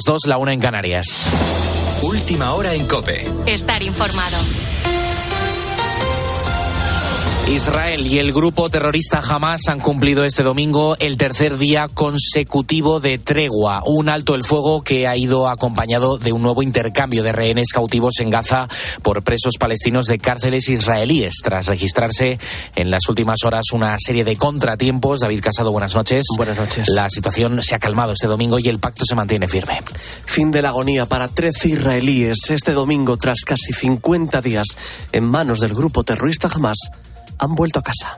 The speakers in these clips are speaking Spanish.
2, la 1 en Canarias. Última hora en COPE. Estar informado. Israel y el grupo terrorista Hamás han cumplido este domingo el tercer día consecutivo de tregua, un alto el fuego que ha ido acompañado de un nuevo intercambio de rehenes cautivos en Gaza por presos palestinos de cárceles israelíes, tras registrarse en las últimas horas una serie de contratiempos. David Casado, buenas noches. Buenas noches. La situación se ha calmado este domingo y el pacto se mantiene firme. Fin de la agonía para 13 israelíes este domingo, tras casi 50 días en manos del grupo terrorista Hamás. Han vuelto a casa.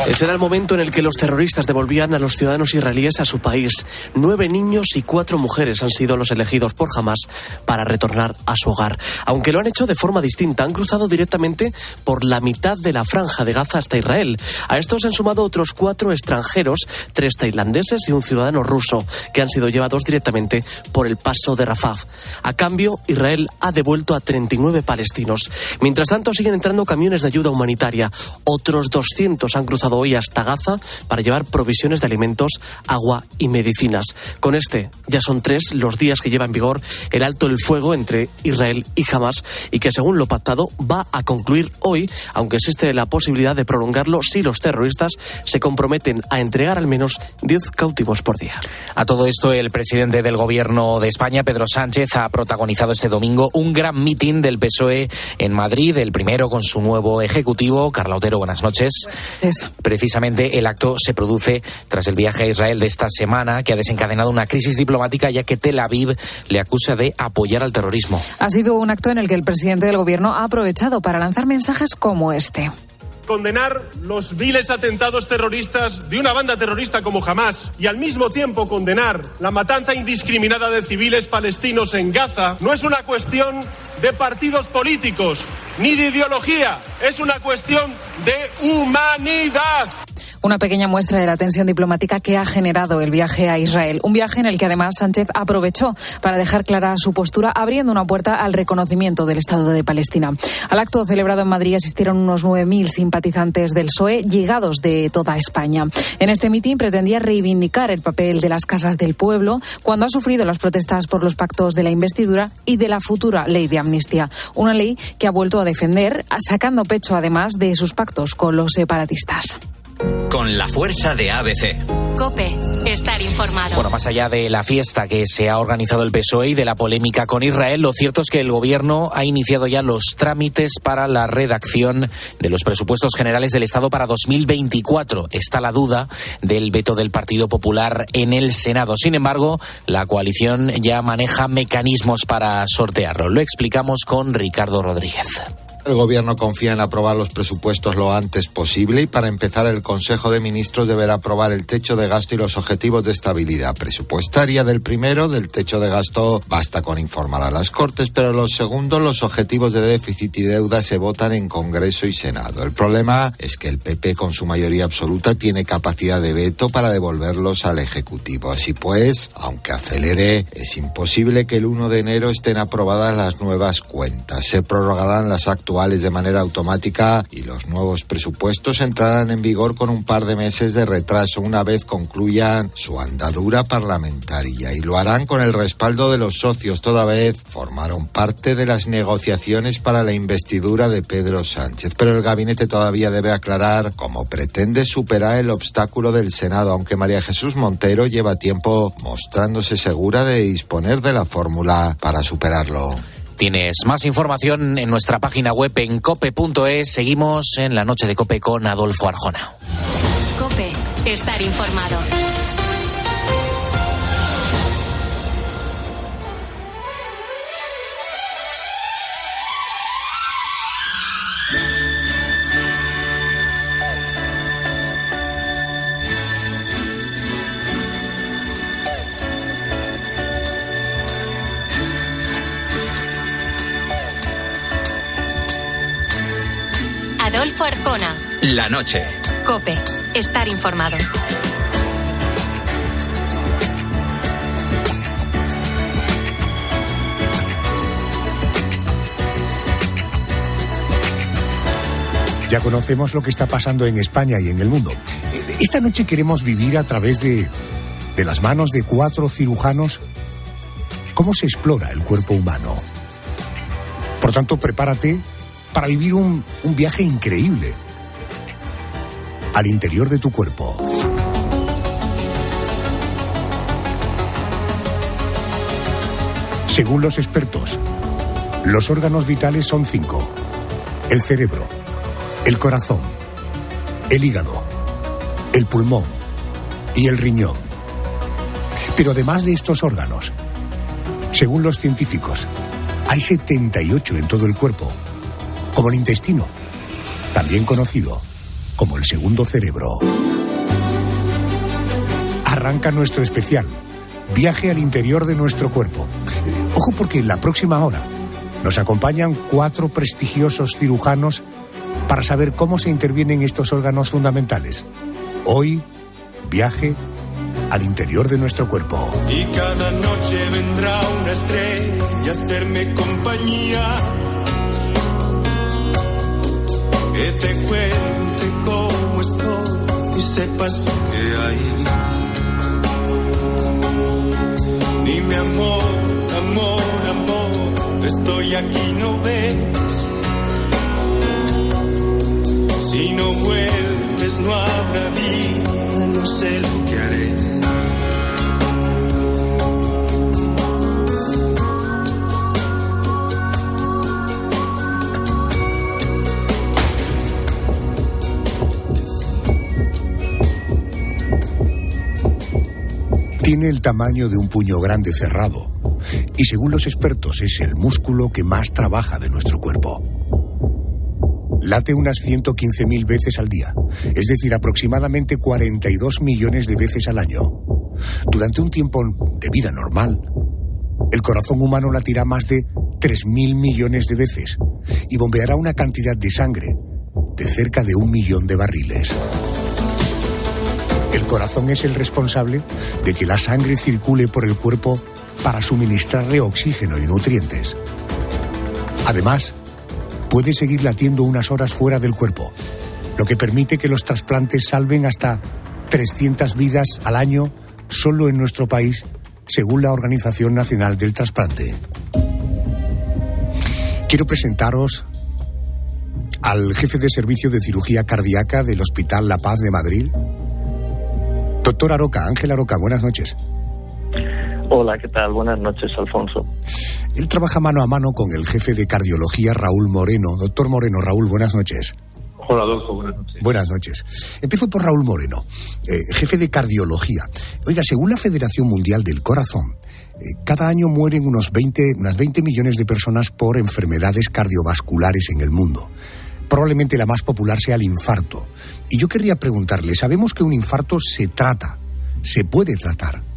Ese era el momento en el que los terroristas devolvían a los ciudadanos israelíes a su país. 9 niños y 4 mujeres han sido los elegidos por Hamás para retornar a su hogar. Aunque lo han hecho de forma distinta, han cruzado directamente por la mitad de la franja de Gaza hasta Israel. A estos se han sumado otros 4 extranjeros, 3 tailandeses y un ciudadano ruso, que han sido llevados directamente por el paso de Rafah. A cambio, Israel ha devuelto a 39 palestinos. Mientras tanto, siguen entrando camiones de ayuda humanitaria. Otros 200 han cruzado hoy hasta Gaza para llevar provisiones de alimentos, agua y medicinas. Con este, ya son 3 los días que lleva en vigor el alto el fuego entre Israel y Hamás, y que según lo pactado va a concluir hoy, aunque existe la posibilidad de prolongarlo si los terroristas se comprometen a entregar al menos 10 cautivos por día. A todo esto, el presidente del Gobierno de España, Pedro Sánchez, ha protagonizado este domingo un gran mitin del PSOE en Madrid, el primero con su nuevo ejecutivo. Carla Otero, buenas noches. Precisamente el acto se produce tras el viaje a Israel de esta semana, que ha desencadenado una crisis diplomática, ya que Tel Aviv le acusa de apoyar al terrorismo. Ha sido un acto en el que el presidente del Gobierno ha aprovechado para lanzar mensajes como este. Condenar los viles atentados terroristas de una banda terrorista como Hamás y al mismo tiempo condenar la matanza indiscriminada de civiles palestinos en Gaza no es una cuestión de partidos políticos ni de ideología, es una cuestión de humanidad. Una pequeña muestra de la tensión diplomática que ha generado el viaje a Israel. Un viaje en el que además Sánchez aprovechó para dejar clara su postura, abriendo una puerta al reconocimiento del Estado de Palestina. Al acto celebrado en Madrid asistieron unos 9.000 simpatizantes del PSOE llegados de toda España. En este mitin pretendía reivindicar el papel de las casas del pueblo cuando ha sufrido las protestas por los pactos de la investidura y de la futura ley de amnistía. Una ley que ha vuelto a defender, sacando pecho además de sus pactos con los separatistas. Con la fuerza de ABC. COPE. Estar informado. Bueno, más allá de la fiesta que se ha organizado el PSOE y de la polémica con Israel, lo cierto es que el Gobierno ha iniciado ya los trámites para la redacción de los presupuestos generales del Estado para 2024. Está la duda del veto del Partido Popular en el Senado. Sin embargo, la coalición ya maneja mecanismos para sortearlo. Lo explicamos con Ricardo Rodríguez. El Gobierno confía en aprobar los presupuestos lo antes posible y para empezar el Consejo de Ministros deberá aprobar el techo de gasto y los objetivos de estabilidad presupuestaria. Del primero, del techo de gasto, basta con informar a las Cortes, pero los segundos, los objetivos de déficit y deuda, se votan en Congreso y Senado. El problema es que el PP, con su mayoría absoluta, tiene capacidad de veto para devolverlos al Ejecutivo. Así pues, aunque acelere, es imposible que el 1 de enero estén aprobadas las nuevas cuentas. Se prorrogarán las actuales de manera automática y los nuevos presupuestos entrarán en vigor con un par de meses de retraso una vez concluyan su andadura parlamentaria, y lo harán con el respaldo de los socios. Toda vez formaron parte de las negociaciones para la investidura de Pedro Sánchez, pero el gabinete todavía debe aclarar cómo pretende superar el obstáculo del Senado, aunque María Jesús Montero lleva tiempo mostrándose segura de disponer de la fórmula para superarlo. Tienes más información en nuestra página web en cope.es. Seguimos en la noche de COPE con Adolfo Arjona. COPE. Estar informado. Adolfo Arjona. La noche. COPE. Estar informado. Ya conocemos lo que está pasando en España y en el mundo. Esta noche queremos vivir a través de las manos de 4 cirujanos cómo se explora el cuerpo humano. Por tanto, prepárate para vivir un viaje increíble al interior de tu cuerpo. Según los expertos, los órganos vitales son 5. El cerebro, el corazón, el hígado, el pulmón y el riñón. Pero además de estos órganos, según los científicos, hay 78 en todo el cuerpo, como el intestino, también conocido como el segundo cerebro. Arranca nuestro especial, viaje al interior de nuestro cuerpo. Ojo, porque en la próxima hora nos acompañan 4 prestigiosos cirujanos para saber cómo se intervienen estos órganos fundamentales. Hoy, viaje al interior de nuestro cuerpo. Y cada noche vendrá una estrella a hacerme compañía, que te cuente cómo estoy y sepas lo que hay. Dime amor, amor, amor, estoy aquí, ¿no ves? Si no vuelves no habrá vida, no sé lo que haré. Tiene el tamaño de un puño grande cerrado y según los expertos es el músculo que más trabaja de nuestro cuerpo. Late unas 115.000 veces al día, es decir, aproximadamente 42 millones de veces al año. Durante un tiempo de vida normal, el corazón humano latirá más de 3.000 millones de veces y bombeará una cantidad de sangre de cerca de 1 millón de barriles. El corazón es el responsable de que la sangre circule por el cuerpo para suministrarle oxígeno y nutrientes. Además, puede seguir latiendo unas horas fuera del cuerpo, lo que permite que los trasplantes salven hasta 300 vidas al año solo en nuestro país, según la Organización Nacional del Trasplante. Quiero presentaros al jefe de servicio de cirugía cardíaca del Hospital La Paz de Madrid, doctor Aroca, Ángel Aroca, buenas noches. Hola, ¿qué tal? Buenas noches, Alfonso. Él trabaja mano a mano con el jefe de cardiología, Raúl Moreno. Doctor Moreno, Raúl, buenas noches. Hola, Adolfo, buenas noches. Buenas noches. Empiezo por Raúl Moreno, jefe de cardiología. Oiga, según la Federación Mundial del Corazón, cada año mueren unas 20 millones de personas por enfermedades cardiovasculares en el mundo. Probablemente la más popular sea el infarto. Y yo querría preguntarle, sabemos que un infarto se puede tratar.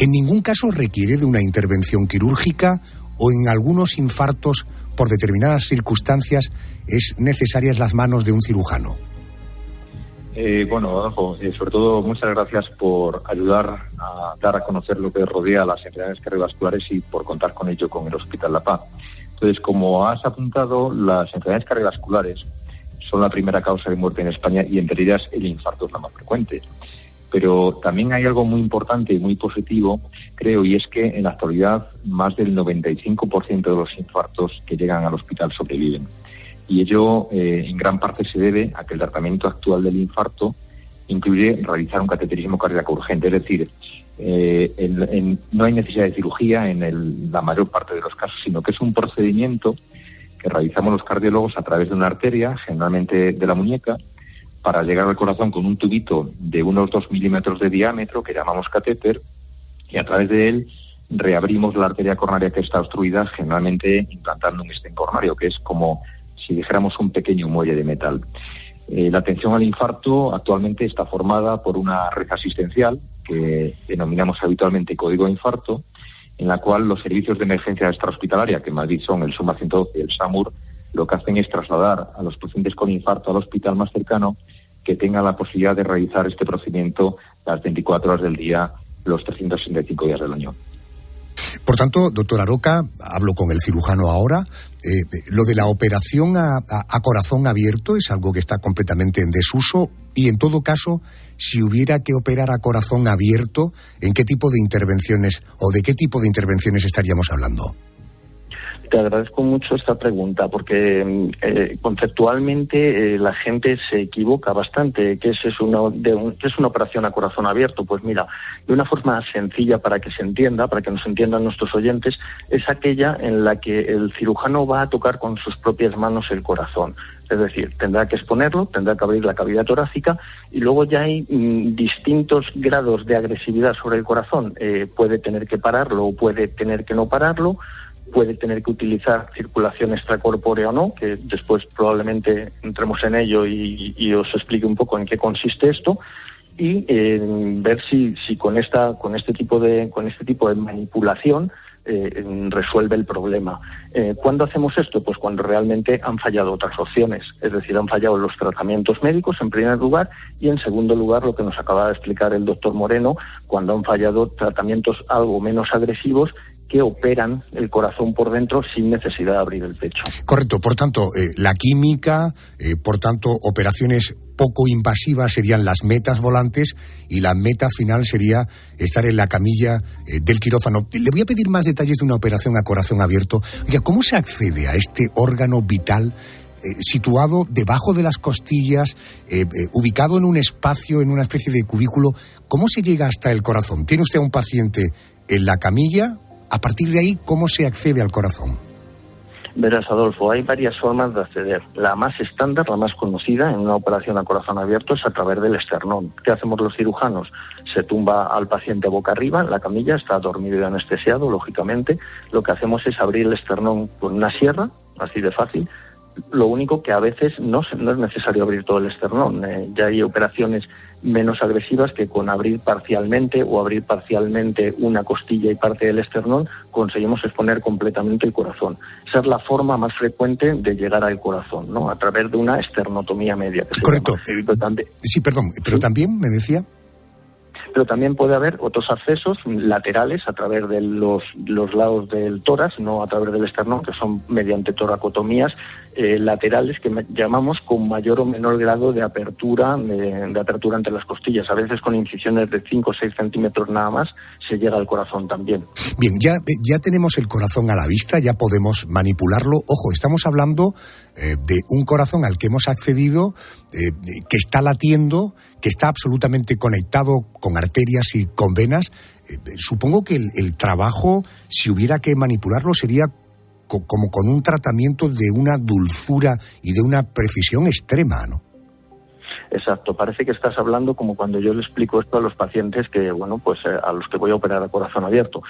¿En ningún caso requiere de una intervención quirúrgica o en algunos infartos, por determinadas circunstancias, es necesarias las manos de un cirujano? Bueno, Adolfo, sobre todo muchas gracias por ayudar a dar a conocer lo que rodea a las enfermedades cardiovasculares y por contar con ello con el Hospital La Paz. Entonces, como has apuntado, las enfermedades cardiovasculares son la primera causa de muerte en España y entre ellas el infarto es la más frecuente. Pero también hay algo muy importante y muy positivo, creo, y es que en la actualidad más del 95% de los infartos que llegan al hospital sobreviven. Y ello en gran parte se debe a que el tratamiento actual del infarto incluye realizar un cateterismo cardíaco urgente, es decir, no hay necesidad de cirugía en la mayor parte de los casos, sino que es un procedimiento que realizamos los cardiólogos a través de una arteria, generalmente de la muñeca, para llegar al corazón con un tubito de unos 2 milímetros de diámetro, que llamamos catéter, y a través de él reabrimos la arteria coronaria que está obstruida, generalmente implantando un stent coronario, que es como si dijéramos un pequeño muelle de metal. La atención al infarto actualmente está formada por una red asistencial, que denominamos habitualmente código de infarto, en la cual los servicios de emergencia extrahospitalaria, que en Madrid son el SUMA 112 y el SAMUR, lo que hacen es trasladar a los pacientes con infarto al hospital más cercano que tengan la posibilidad de realizar este procedimiento las 24 horas del día, los 365 días del año. Por tanto, doctor Aroca, hablo con el cirujano ahora, lo de la operación a corazón abierto es algo que está completamente en desuso y, en todo caso, si hubiera que operar a corazón abierto, ¿en qué tipo de intervenciones o de qué tipo de intervenciones estaríamos hablando? Te agradezco mucho esta pregunta porque conceptualmente la gente se equivoca bastante. ¿Qué es una operación a corazón abierto? Pues mira, de una forma sencilla para que se entienda, para que nos entiendan nuestros oyentes, es aquella en la que el cirujano va a tocar con sus propias manos el corazón. Es decir, tendrá que exponerlo, tendrá que abrir la cavidad torácica y luego ya hay distintos grados de agresividad sobre el corazón. Puede tener que pararlo o puede tener que no pararlo. Puede tener que utilizar circulación extracorpórea o no, que después probablemente entremos en ello y os explique un poco en qué consiste esto, y ver si con este tipo de manipulación resuelve el problema. ¿Cuándo hacemos esto? Pues cuando realmente han fallado otras opciones, es decir, han fallado los tratamientos médicos en primer lugar y en segundo lugar lo que nos acaba de explicar el doctor Moreno, cuando han fallado tratamientos algo menos agresivos que operan el corazón por dentro sin necesidad de abrir el pecho. Correcto, por tanto, la química, por tanto, operaciones poco invasivas serían las metas volantes y la meta final sería estar en la camilla del quirófano. Le voy a pedir más detalles de una operación a corazón abierto. Oiga, ¿cómo se accede a este órgano vital situado debajo de las costillas, ubicado en un espacio, en una especie de cubículo? ¿Cómo se llega hasta el corazón? ¿Tiene usted a un paciente en la camilla? A partir de ahí, ¿cómo se accede al corazón? Verás, Adolfo, hay varias formas de acceder. La más estándar, la más conocida en una operación a corazón abierto es a través del esternón. ¿Qué hacemos los cirujanos? Se tumba al paciente boca arriba en la camilla, está dormido y anestesiado, lógicamente. Lo que hacemos es abrir el esternón con una sierra, así de fácil. Lo único que a veces no es necesario abrir todo el esternón. Ya hay operaciones menos agresivas que con abrir parcialmente o abrir parcialmente una costilla y parte del esternón conseguimos exponer completamente el corazón. Esa es la forma más frecuente de llegar al corazón, ¿no? A través de una esternotomía media. Correcto. Sí, perdón, pero ¿sí? También me decía... Pero también puede haber otros accesos laterales a través de los lados del tórax, no a través del esternón, que son mediante toracotomías laterales que llamamos con mayor o menor grado de apertura entre las costillas. A veces con incisiones de 5 o 6 centímetros nada más se llega al corazón también. Bien, ya tenemos el corazón a la vista, ya podemos manipularlo. Ojo, estamos hablando de un corazón al que hemos accedido, que está latiendo, que está absolutamente conectado con arterias y con venas. Supongo que el trabajo, si hubiera que manipularlo, sería como con un tratamiento de una dulzura y de una precisión extrema, ¿no? Exacto, parece que estás hablando como cuando yo le explico esto a los pacientes que, a los que voy a operar a corazón abierto.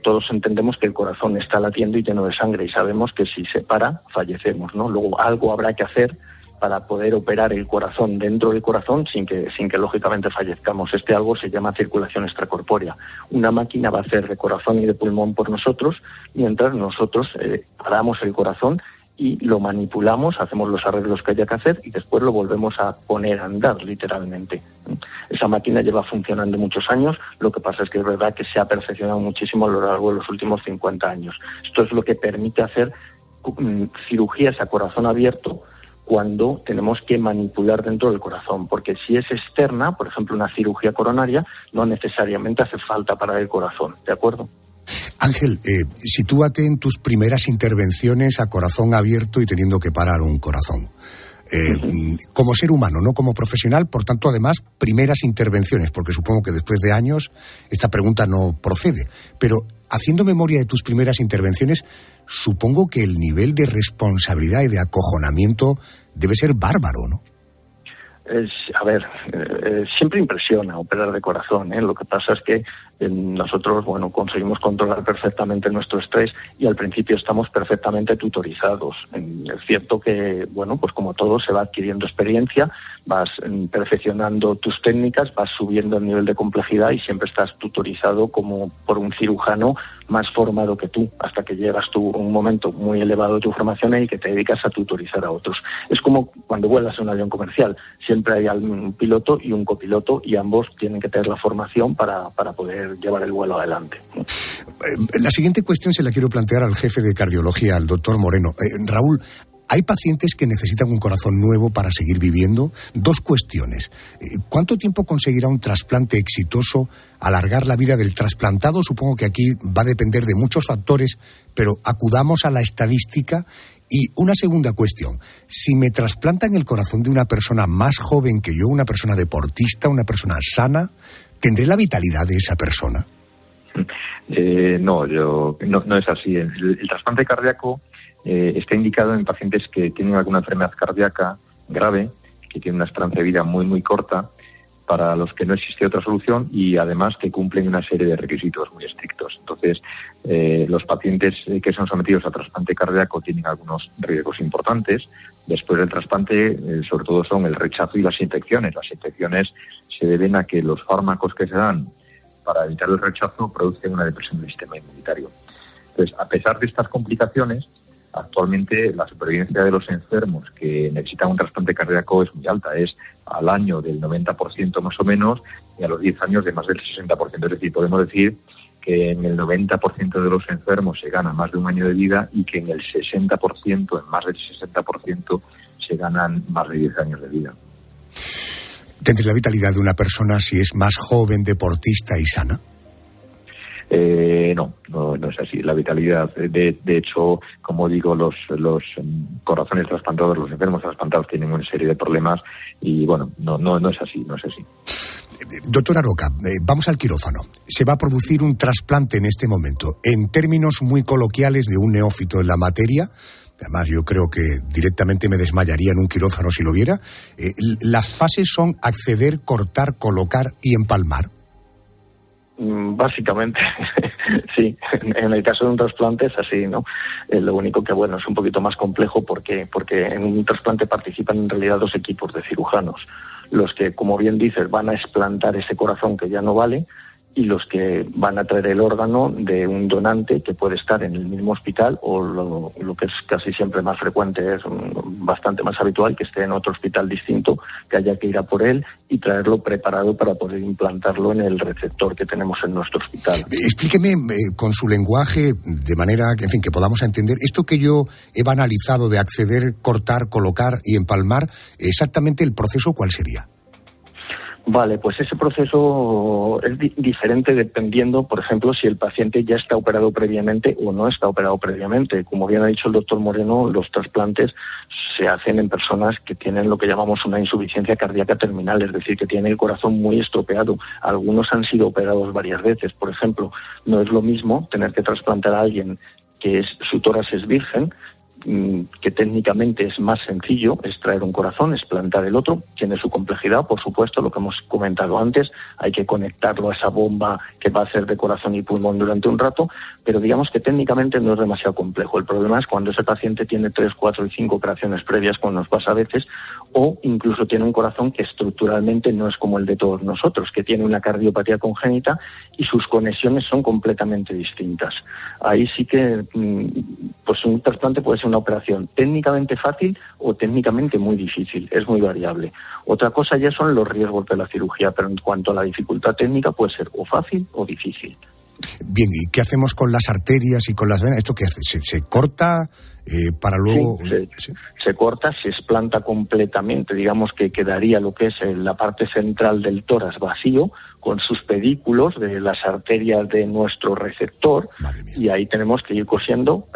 Todos entendemos que el corazón está latiendo y lleno de sangre y sabemos que si se para, fallecemos, ¿no? Luego algo habrá que hacer para poder operar el corazón dentro del corazón sin que lógicamente fallezcamos. Este algo se llama circulación extracorpórea. Una máquina va a hacer de corazón y de pulmón por nosotros, mientras nosotros paramos el corazón y lo manipulamos, hacemos los arreglos que haya que hacer y después lo volvemos a poner a andar, literalmente. Esa máquina lleva funcionando muchos años, lo que pasa es que es verdad que se ha perfeccionado muchísimo a lo largo de los últimos 50 años. Esto es lo que permite hacer cirugías a corazón abierto cuando tenemos que manipular dentro del corazón, porque si es externa, por ejemplo una cirugía coronaria, no necesariamente hace falta parar el corazón, ¿de acuerdo? Ángel, sitúate en tus primeras intervenciones a corazón abierto y teniendo que parar un corazón. Como ser humano, no como profesional, por tanto, además, primeras intervenciones, porque supongo que después de años esta pregunta no procede. Pero haciendo memoria de tus primeras intervenciones, supongo que el nivel de responsabilidad y de acojonamiento debe ser bárbaro, ¿no? Siempre impresiona operar de corazón, ¿eh? Lo que pasa es que nosotros, conseguimos controlar perfectamente nuestro estrés y al principio estamos perfectamente tutorizados. Es cierto que, como todo, se va adquiriendo experiencia, vas perfeccionando tus técnicas, vas subiendo el nivel de complejidad y siempre estás tutorizado como por un cirujano más formado que tú, hasta que llegas tú a un momento muy elevado de tu formación y que te dedicas a tutorizar a otros. Es como cuando vuelas en un avión comercial, siempre hay un piloto y un copiloto y ambos tienen que tener la formación para poder llevar el vuelo adelante. La siguiente cuestión se la quiero plantear al jefe de cardiología, al doctor Moreno. Raúl, ¿hay pacientes que necesitan un corazón nuevo para seguir viviendo? 2 cuestiones. ¿Cuánto tiempo conseguirá un trasplante exitoso alargar la vida del trasplantado? Supongo que aquí va a depender de muchos factores, pero acudamos a la estadística. Y una segunda cuestión, si me trasplantan el corazón de una persona más joven que yo, una persona deportista, una persona sana, ¿tendré la vitalidad de esa persona? No es así. El trasplante cardíaco está indicado en pacientes que tienen alguna enfermedad cardíaca grave, que tienen una esperanza de vida muy, muy corta, para los que no existe otra solución y además que cumplen una serie de requisitos muy estrictos. Entonces, los pacientes que son sometidos a trasplante cardíaco tienen algunos riesgos importantes. Después del trasplante, sobre todo son el rechazo y las infecciones. Las infecciones se deben a que los fármacos que se dan para evitar el rechazo producen una depresión del sistema inmunitario. Entonces, a pesar de estas complicaciones, actualmente la supervivencia de los enfermos que necesitan un trasplante cardíaco es muy alta, es al año del 90% más o menos y a los 10 años de más del 60%. Es decir, podemos decir que en el 90% de los enfermos se gana más de un año de vida y que en el 60%, en más del 60%, se ganan más de 10 años de vida. ¿Tendré la vitalidad de una persona si es más joven, deportista y sana? No es así. La vitalidad, de hecho, como digo, los corazones trasplantados, los enfermos trasplantados tienen una serie de problemas y no es así. Doctora Roca, vamos al quirófano. Se va a producir un trasplante en este momento. En términos muy coloquiales de un neófito en la materia, además yo creo que directamente me desmayaría en un quirófano si lo viera, las fases son acceder, cortar, colocar y empalmar. Básicamente, sí. En el caso de un trasplante es así, ¿no? Lo único que, es un poquito más complejo porque en un trasplante participan en realidad 2 equipos de cirujanos. Los que, como bien dices, van a explantar ese corazón que ya no vale y los que van a traer el órgano de un donante que puede estar en el mismo hospital o lo que es casi siempre más frecuente, es bastante más habitual, que esté en otro hospital distinto, que haya que ir a por él y traerlo preparado para poder implantarlo en el receptor que tenemos en nuestro hospital. Explíqueme con su lenguaje, de manera que, que podamos entender, esto que yo he banalizado de acceder, cortar, colocar y empalmar, exactamente el proceso, ¿cuál sería? Vale, pues ese proceso es diferente dependiendo, por ejemplo, si el paciente ya está operado previamente o no está operado previamente. Como bien ha dicho el doctor Moreno, los trasplantes se hacen en personas que tienen lo que llamamos una insuficiencia cardíaca terminal, es decir, que tienen el corazón muy estropeado. Algunos han sido operados varias veces. Por ejemplo, no es lo mismo tener que trasplantar a alguien que su tórax es virgen, que técnicamente es más sencillo, es traer un corazón, es plantar el otro, tiene su complejidad, por supuesto, lo que hemos comentado antes, hay que conectarlo a esa bomba que va a hacer de corazón y pulmón durante un rato, pero digamos que técnicamente no es demasiado complejo. El problema es cuando ese paciente tiene 3, 4 y 5 operaciones previas, como nos pasa a veces, o incluso tiene un corazón que estructuralmente no es como el de todos nosotros, que tiene una cardiopatía congénita y sus conexiones son completamente distintas. Ahí sí que pues un trasplante puede ser una operación técnicamente fácil o técnicamente muy difícil, es muy variable. Otra cosa ya son los riesgos de la cirugía, pero en cuanto a la dificultad técnica puede ser o fácil o difícil. Bien, ¿y qué hacemos con las arterias y con las venas? ¿Esto qué hace? ¿Se corta para luego...? Sí, se corta, se explanta completamente, digamos que quedaría lo que es la parte central del tórax vacío, con sus pedículos de las arterias de nuestro receptor, y ahí tenemos que ir cosiendo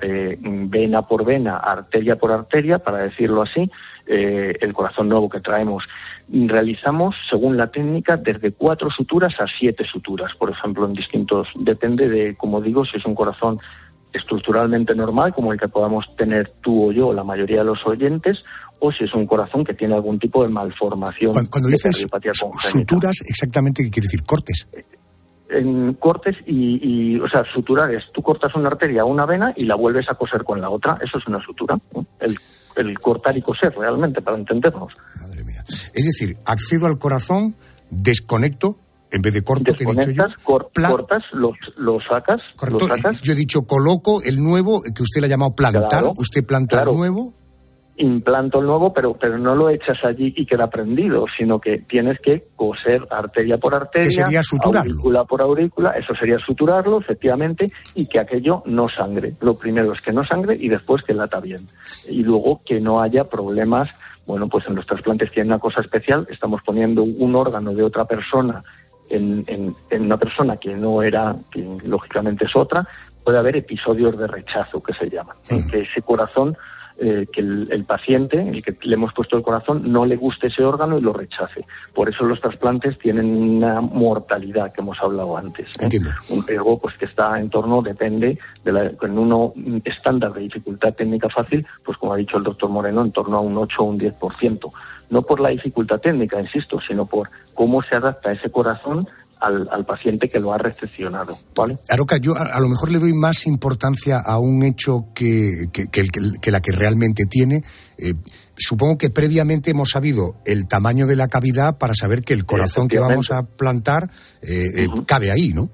vena por vena, arteria por arteria, para decirlo así, el corazón nuevo que traemos. Realizamos, según la técnica, desde 4 suturas a 7 suturas, por ejemplo, en distintos, depende de, como digo, si es un corazón estructuralmente normal, como el que podamos tener tú o yo, o la mayoría de los oyentes, o si es un corazón que tiene algún tipo de malformación. Cuando dices suturas, exactamente, ¿qué quiere decir? ¿Cortes? En cortes y o sea, suturar es, tú cortas una arteria o una vena y la vuelves a coser con la otra, eso es una sutura, ¿no? El cortar y coser, realmente, para entendernos. Madre mía. Es decir, accedo al corazón, desconecto, en vez de corto, que he dicho yo. Cortas, lo sacas. Correcto. Yo he dicho coloco el nuevo, que usted le ha llamado plantar. Claro, usted planta el nuevo. implanto el nuevo, pero no lo echas allí y queda prendido, sino que tienes que coser arteria por arteria, que sería suturarlo, aurícula por aurícula, eso sería suturarlo, efectivamente, y que aquello no sangre. Lo primero es que no sangre y después que lata bien. Y luego que no haya problemas. Bueno, pues en los trasplantes tiene una cosa especial, estamos poniendo un órgano de otra persona en una persona que no era, que lógicamente es otra. Puede haber episodios de rechazo, que se llaman, en que ese corazón, que el paciente, el que le hemos puesto el corazón, no le guste ese órgano y lo rechace. Por eso los trasplantes tienen una mortalidad que hemos hablado antes. Entiendo. Un riesgo pues que está en torno, depende, en uno estándar de dificultad técnica fácil, pues como ha dicho el doctor Moreno, en torno a un 8 o un 10%. No por la dificultad técnica, insisto, sino por cómo se adapta ese corazón al paciente que lo ha recepcionado, ¿vale? Aroca, yo a lo mejor le doy más importancia a un hecho que la que realmente tiene. Supongo que previamente hemos sabido el tamaño de la cavidad para saber que el corazón que vamos a plantar cabe ahí, ¿no?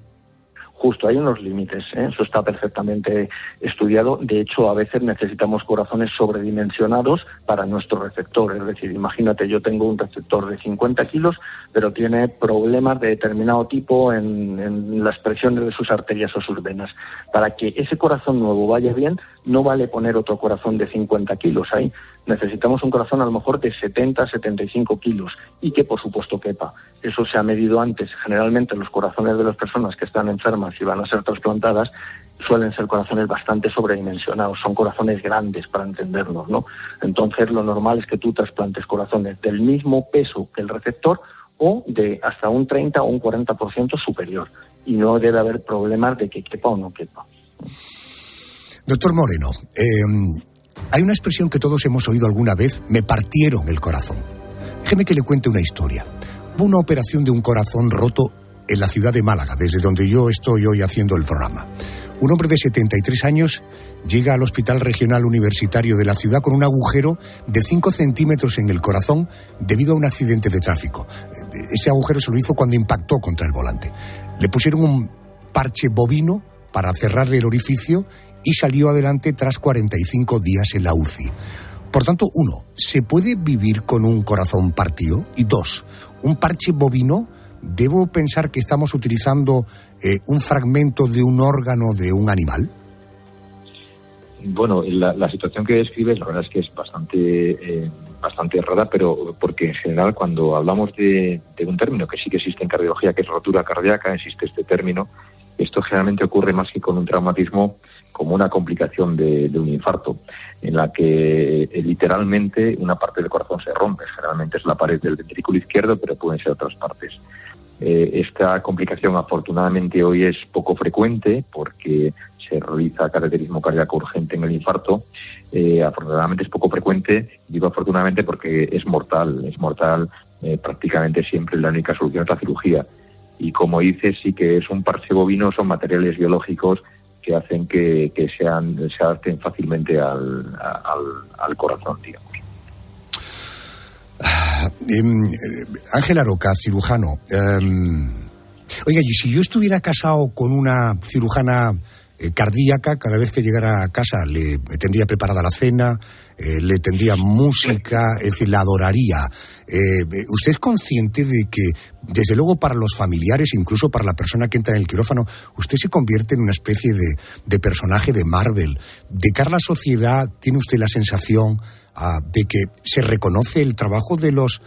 Justo, hay unos límites, eso está perfectamente estudiado. De hecho, a veces necesitamos corazones sobredimensionados para nuestro receptor. Es decir, imagínate, yo tengo un receptor de 50 kilos, pero tiene problemas de determinado tipo en las presiones de sus arterias o sus venas. Para que ese corazón nuevo vaya bien, no vale poner otro corazón de 50 kilos ahí. Necesitamos un corazón a lo mejor de 70, 75 kilos y que por supuesto quepa. Eso se ha medido antes. Generalmente los corazones de las personas que están enfermas y van a ser trasplantadas suelen ser corazones bastante sobredimensionados, son corazones grandes para entendernos, ¿no? Entonces lo normal es que tú trasplantes corazones del mismo peso que el receptor o de hasta un 30 o un 40% superior y no debe haber problemas de que quepa o no quepa. Doctor Moreno, hay una expresión que todos hemos oído alguna vez: me partieron el corazón. Déjeme que le cuente una historia. Hubo una operación de un corazón roto en la ciudad de Málaga, desde donde yo estoy hoy haciendo el programa. Un hombre de 73 años llega al Hospital Regional Universitario de la ciudad con un agujero de 5 centímetros en el corazón debido a un accidente de tráfico. Ese agujero se lo hizo cuando impactó contra el volante. Le pusieron un parche bovino para cerrarle el orificio y salió adelante tras 45 días en la UCI. Por tanto, 1, ¿se puede vivir con un corazón partido? Y 2, ¿un parche bovino? ¿Debo pensar que estamos utilizando un fragmento de un órgano de un animal? Bueno, la situación que describes, la verdad es que es bastante rara, pero porque en general cuando hablamos de un término que sí que existe en cardiología, que es rotura cardíaca, existe este término. Esto generalmente ocurre más que con un traumatismo, como una complicación de un infarto, en la que literalmente una parte del corazón se rompe. Generalmente es la pared del ventrículo izquierdo, pero pueden ser otras partes. Esta complicación afortunadamente hoy es poco frecuente porque se realiza cateterismo cardíaco urgente en el infarto. Afortunadamente es poco frecuente, digo afortunadamente porque es mortal prácticamente siempre. La única solución es la cirugía. Y como dices, sí que es un parche bovino, son materiales biológicos que hacen que se adapten fácilmente al corazón, digamos. Ángel Aroca, cirujano. Oiga, y si yo estuviera casado con una cirujana cardíaca, cada vez que llegara a casa le tendría preparada la cena, le tendría música, es decir, la adoraría. ¿Usted es consciente de que, desde luego para los familiares, incluso para la persona que entra en el quirófano, usted se convierte en una especie de personaje de Marvel? De cara a la sociedad, ¿tiene usted la sensación de que se reconoce el trabajo de los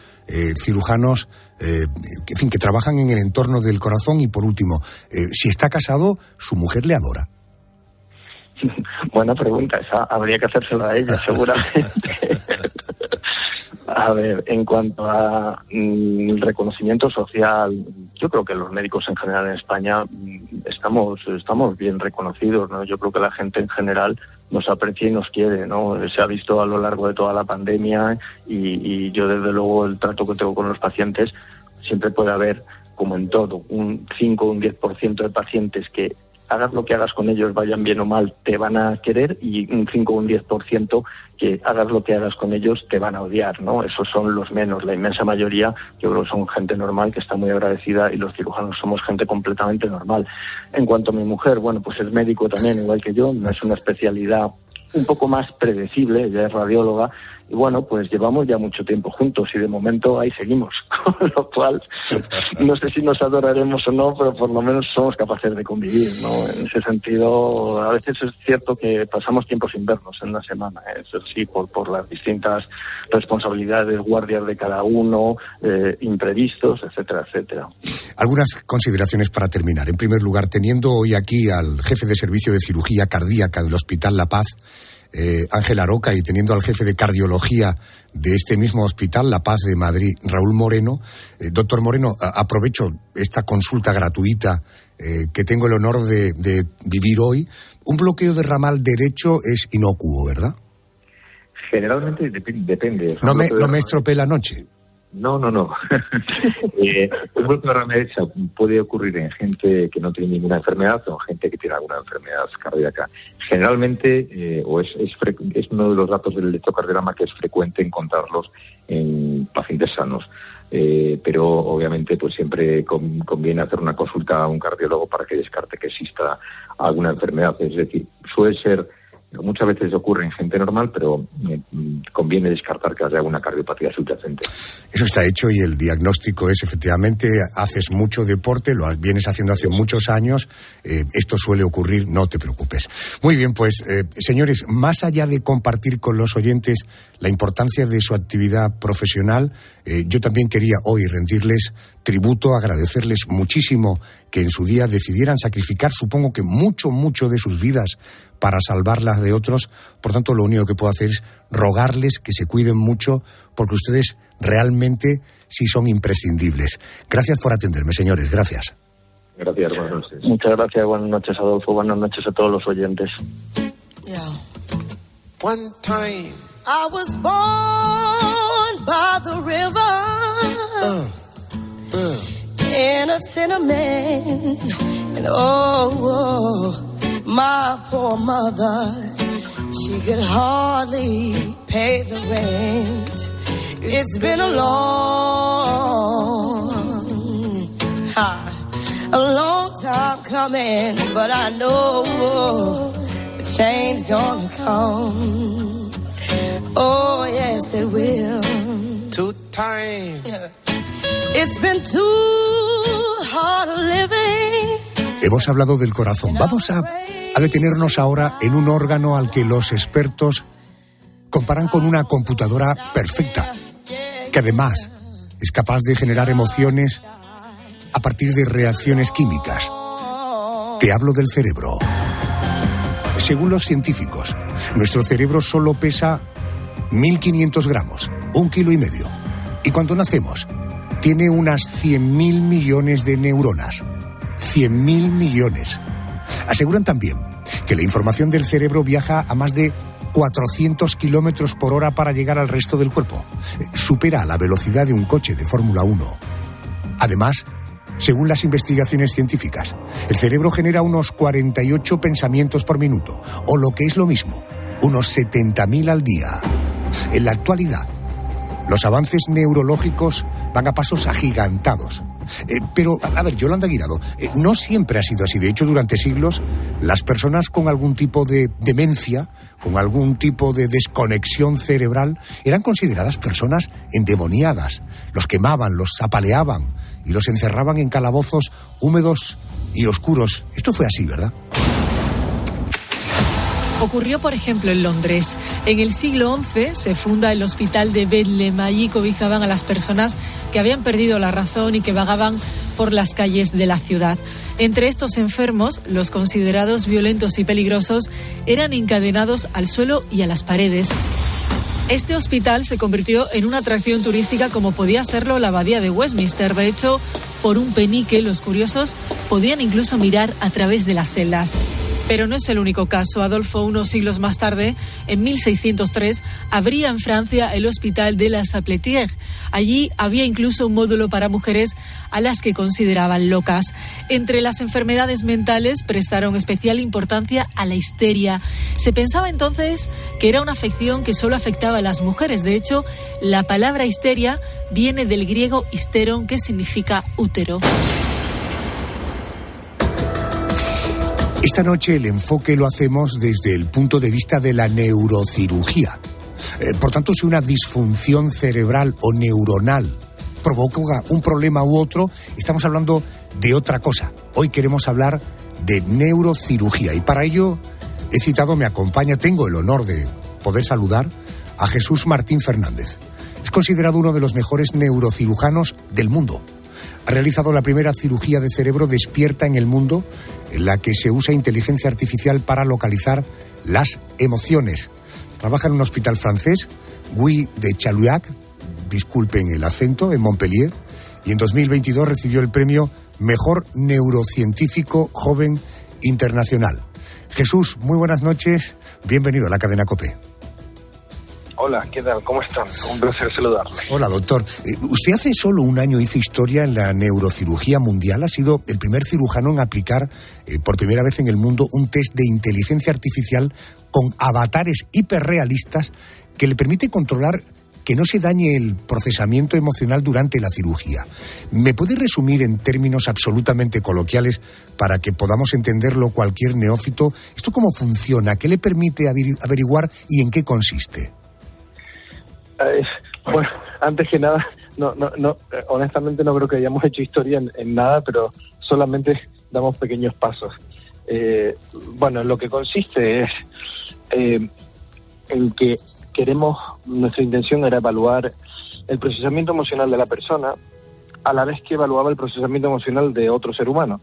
cirujanos que trabajan en el entorno del corazón? Y por último, si está casado, ¿su mujer le adora? Buena pregunta, esa habría que hacérsela a ella, seguramente. A ver, en cuanto a el reconocimiento social, yo creo que los médicos en general en España estamos bien reconocidos, ¿no? Yo creo que la gente en general nos aprecia y nos quiere, ¿no? Se ha visto a lo largo de toda la pandemia y yo desde luego el trato que tengo con los pacientes, siempre puede haber, como en todo, un 5 o un 10% de pacientes que hagas lo que hagas con ellos, vayan bien o mal, te van a querer, y un 5 o un 10% que hagas lo que hagas con ellos, te van a odiar, ¿no? Esos son los menos. La inmensa mayoría, yo creo que son gente normal, que está muy agradecida, y los cirujanos somos gente completamente normal. En cuanto a mi mujer, bueno, pues es médico también, igual que yo, no es una especialidad un poco más predecible, ella es radióloga, bueno, pues llevamos ya mucho tiempo juntos y de momento ahí seguimos, con lo cual no sé si nos adoraremos o no, pero por lo menos somos capaces de convivir, ¿no? En ese sentido, a veces es cierto que pasamos tiempo sin vernos en una semana, eso sí, por las distintas responsabilidades, guardias de cada uno, imprevistos, etcétera, etcétera. Algunas consideraciones para terminar. En primer lugar, teniendo hoy aquí al jefe de servicio de cirugía cardíaca del Hospital La Paz, Ángel Aroca, y teniendo al jefe de cardiología de este mismo Hospital La Paz de Madrid, Raúl Moreno. Doctor Moreno, aprovecho esta consulta gratuita que tengo el honor de vivir hoy. Un bloqueo de ramal derecho es inocuo, ¿verdad? Generalmente depende. No me estropee la noche. No. Un bloqueo de ramal derecha puede ocurrir en gente que no tiene ninguna enfermedad o en gente que tiene alguna enfermedad cardíaca. Generalmente, es uno de los datos del electrocardiograma que es frecuente encontrarlos en pacientes sanos. Pero obviamente pues siempre conviene hacer una consulta a un cardiólogo para que descarte que exista alguna enfermedad. Es decir, suele ser, muchas veces ocurre en gente normal, pero conviene descartar que haya una cardiopatía subyacente. Eso está hecho y el diagnóstico es, efectivamente, haces mucho deporte, lo vienes haciendo hace muchos años, esto suele ocurrir, no te preocupes. Muy bien, pues, señores, más allá de compartir con los oyentes la importancia de su actividad profesional, yo también quería hoy rendirles tributo, agradecerles muchísimo que en su día decidieran sacrificar, supongo que mucho de sus vidas para salvarlas de otros. Por tanto, lo único que puedo hacer es rogarles que se cuiden mucho, porque ustedes realmente sí son imprescindibles. Gracias por atenderme, señores. Gracias. Gracias, buenas noches. Muchas gracias, buenas noches, Adolfo. Buenas noches a todos los oyentes. Yeah. One time I was born by the river in a tenement, and my poor mother, she could hardly pay the rent. It's been a long time coming, but I know the change gonna come. Oh, yes, it will. two time. It's been too hard living. Hemos hablado del corazón. Vamos a detenernos ahora en un órgano al que los expertos comparan con una computadora perfecta, que además es capaz de generar emociones a partir de reacciones químicas. Te hablo del cerebro. Según los científicos, nuestro cerebro solo pesa 1.500 gramos, 1,5 kilos. Y cuando nacemos, tiene unas 100.000 millones de neuronas. 100.000 millones. Aseguran también que la información del cerebro viaja a más de 400 kilómetros por hora para llegar al resto del cuerpo. Supera la velocidad de un coche de Fórmula 1. Además, según las investigaciones científicas, el cerebro genera unos 48 pensamientos por minuto, o lo que es lo mismo, unos 70.000 al día. En la actualidad, los avances neurológicos van a pasos agigantados. Pero, a ver, Yolanda Guirado, no siempre ha sido así. De hecho, durante siglos, las personas con algún tipo de demencia, con algún tipo de desconexión cerebral, eran consideradas personas endemoniadas. Los quemaban, los apaleaban y los encerraban en calabozos húmedos y oscuros. Esto fue así, ¿verdad? Ocurrió, por ejemplo, en Londres. En el siglo XI se funda el Hospital de Bedlam. Allí cobijaban a las personas que habían perdido la razón y que vagaban por las calles de la ciudad. Entre estos enfermos, los considerados violentos y peligrosos eran encadenados al suelo y a las paredes. Este hospital se convirtió en una atracción turística como podía serlo la abadía de Westminster. De hecho, por un penique, los curiosos podían incluso mirar a través de las celdas. Pero no es el único caso. Adolfo, unos siglos más tarde, en 1603, abría en Francia el Hospital de la Salpêtrière. Allí había incluso un módulo para mujeres a las que consideraban locas. Entre las enfermedades mentales prestaron especial importancia a la histeria. Se pensaba entonces que era una afección que solo afectaba a las mujeres. De hecho, la palabra histeria viene del griego histeron, que significa útero. Esta noche el enfoque lo hacemos desde el punto de vista de la neurocirugía. Por tanto, si una disfunción cerebral o neuronal provoca un problema u otro, estamos hablando de otra cosa. Hoy queremos hablar de neurocirugía y para ello he citado, me acompaña, tengo el honor de poder saludar a Jesús Martín Fernández. Es considerado uno de los mejores neurocirujanos del mundo. Ha realizado la primera cirugía de cerebro despierta en el mundo, en la que se usa inteligencia artificial para localizar las emociones. Trabaja en un hospital francés, Guy de Chaluac, disculpen el acento, en Montpellier, y en 2022 recibió el premio Mejor Neurocientífico Joven Internacional. Jesús, muy buenas noches, bienvenido a la cadena COPE. Hola, ¿qué tal? ¿Cómo están? Un placer saludarles. Hola, doctor. Usted hace solo un año hizo historia en la neurocirugía mundial. Ha sido el primer cirujano en aplicar por primera vez en el mundo un test de inteligencia artificial con avatares hiperrealistas que le permite controlar que no se dañe el procesamiento emocional durante la cirugía. ¿Me puede resumir en términos absolutamente coloquiales para que podamos entenderlo cualquier neófito? ¿Esto cómo funciona? ¿Qué le permite averiguar y en qué consiste? Bueno, antes que nada, no, honestamente no creo que hayamos hecho historia en nada, pero solamente damos pequeños pasos. Bueno, lo que consiste es en que nuestra intención era evaluar el procesamiento emocional de la persona a la vez que evaluaba el procesamiento emocional de otro ser humano,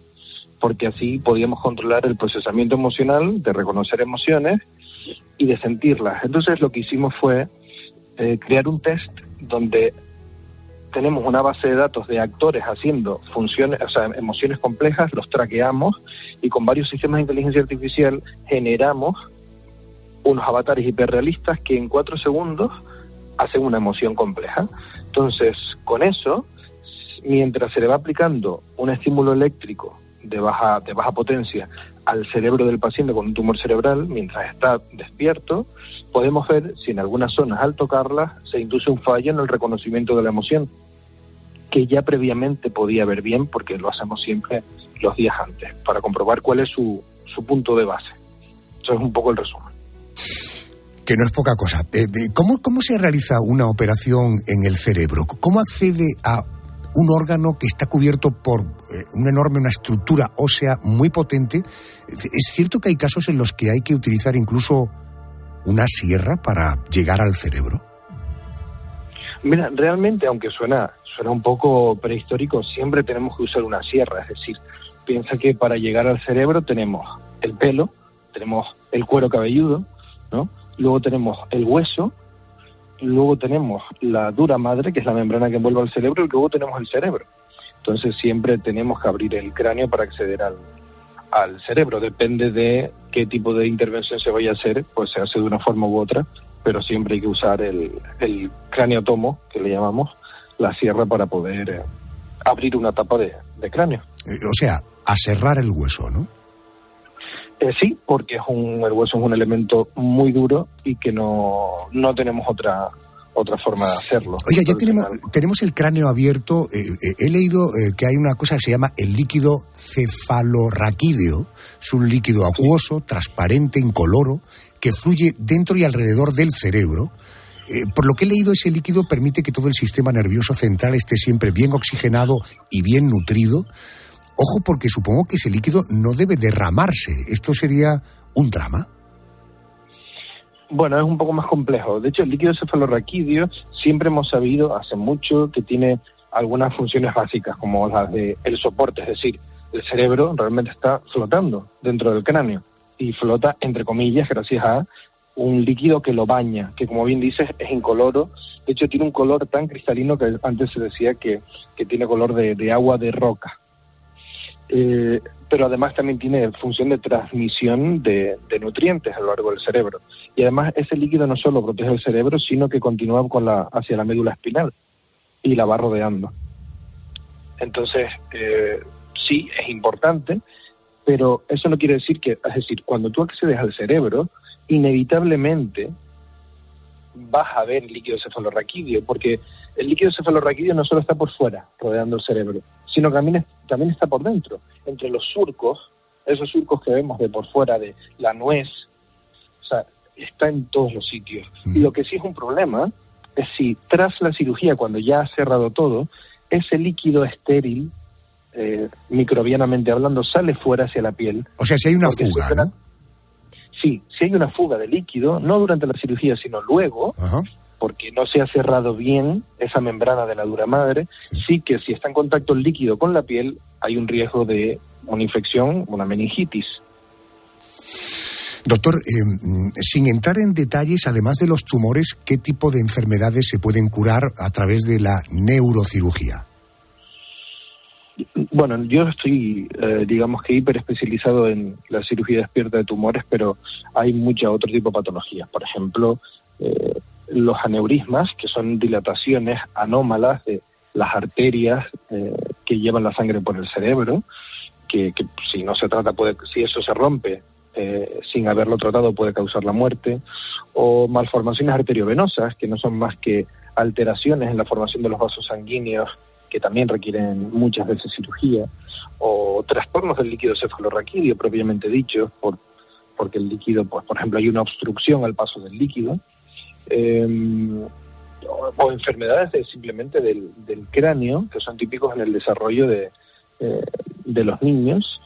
porque así podíamos controlar el procesamiento emocional de reconocer emociones y de sentirlas. Entonces lo que hicimos fue crear un test donde tenemos una base de datos de actores haciendo funciones, o sea, emociones complejas, los traqueamos y con varios sistemas de inteligencia artificial generamos unos avatares hiperrealistas que en 4 segundos hacen una emoción compleja. Entonces, con eso, mientras se le va aplicando un estímulo eléctrico de baja potencia al cerebro del paciente con un tumor cerebral, mientras está despierto, podemos ver si en algunas zonas al tocarlas se induce un fallo en el reconocimiento de la emoción, que ya previamente podía ver bien, porque lo hacemos siempre los días antes, para comprobar cuál es su punto de base. Eso es un poco el resumen. Que no es poca cosa. ¿Cómo se realiza una operación en el cerebro? ¿Cómo accede a un órgano que está cubierto por una estructura ósea muy potente? ¿Es cierto que hay casos en los que hay que utilizar incluso una sierra para llegar al cerebro? Mira, realmente, aunque suena un poco prehistórico, siempre tenemos que usar una sierra. Es decir, piensa que para llegar al cerebro tenemos el pelo, tenemos el cuero cabelludo, ¿no? Luego tenemos el hueso, luego tenemos la dura madre, que es la membrana que envuelve al cerebro, y luego tenemos el cerebro. Entonces siempre tenemos que abrir el cráneo para acceder al cerebro. Depende de qué tipo de intervención se vaya a hacer, pues se hace de una forma u otra, pero siempre hay que usar el craneotomo, que le llamamos, la sierra, para poder abrir una tapa de cráneo. O sea, aserrar el hueso, ¿no? Sí, porque el hueso es un elemento muy duro y que no tenemos otra forma de hacerlo. Oiga, ya tenemos el cráneo abierto. He leído que hay una cosa que se llama el líquido cefalorraquídeo. Es un líquido acuoso, transparente, incoloro, que fluye dentro y alrededor del cerebro. Por lo que he leído, ese líquido permite que todo el sistema nervioso central esté siempre bien oxigenado y bien nutrido. Ojo, porque supongo que ese líquido no debe derramarse. ¿Esto sería un drama? Bueno, es un poco más complejo. De hecho, el líquido cefalorraquídeo siempre hemos sabido hace mucho que tiene algunas funciones básicas, como las de el soporte, es decir, el cerebro realmente está flotando dentro del cráneo y flota, entre comillas, gracias a un líquido que lo baña, que como bien dices es incoloro. De hecho, tiene un color tan cristalino que antes se decía que tiene color de agua de roca. Pero además también tiene función de transmisión de nutrientes a lo largo del cerebro. Y además ese líquido no solo protege el cerebro, sino que continúa hacia la médula espinal y la va rodeando. Entonces, sí, es importante, pero eso no quiere decir que, es decir, cuando tú accedes al cerebro, inevitablemente vas a ver líquido cefalorraquídeo, porque el líquido cefalorraquídeo no solo está por fuera, rodeando el cerebro, sino que también está por dentro, entre los surcos, esos surcos que vemos de por fuera de la nuez. O sea, está en todos los sitios. Y lo que sí es un problema es si tras la cirugía, cuando ya ha cerrado todo, ese líquido estéril, microbianamente hablando, sale fuera hacia la piel. O sea, si hay una fuga, ¿no? Sí, si hay una fuga de líquido, no durante la cirugía, sino luego, porque no se ha cerrado bien esa membrana de la dura madre, sí que si está en contacto el líquido con la piel, hay un riesgo de una infección, una meningitis. Doctor, sin entrar en detalles, además de los tumores, ¿qué tipo de enfermedades se pueden curar a través de la neurocirugía? Bueno, yo estoy, digamos que hiperespecializado en la cirugía despierta de tumores, pero hay mucha otro tipo de patologías. Por ejemplo, los aneurismas, que son dilataciones anómalas de las arterias que llevan la sangre por el cerebro, que si no se trata, si eso se rompe sin haberlo tratado, puede causar la muerte, o malformaciones arteriovenosas, que no son más que alteraciones en la formación de los vasos sanguíneos, que también requieren muchas veces cirugía, o trastornos del líquido cefalorraquídeo propiamente dicho, porque el líquido, pues por ejemplo, hay una obstrucción al paso del líquido, o enfermedades simplemente del cráneo, que son típicos en el desarrollo de los niños,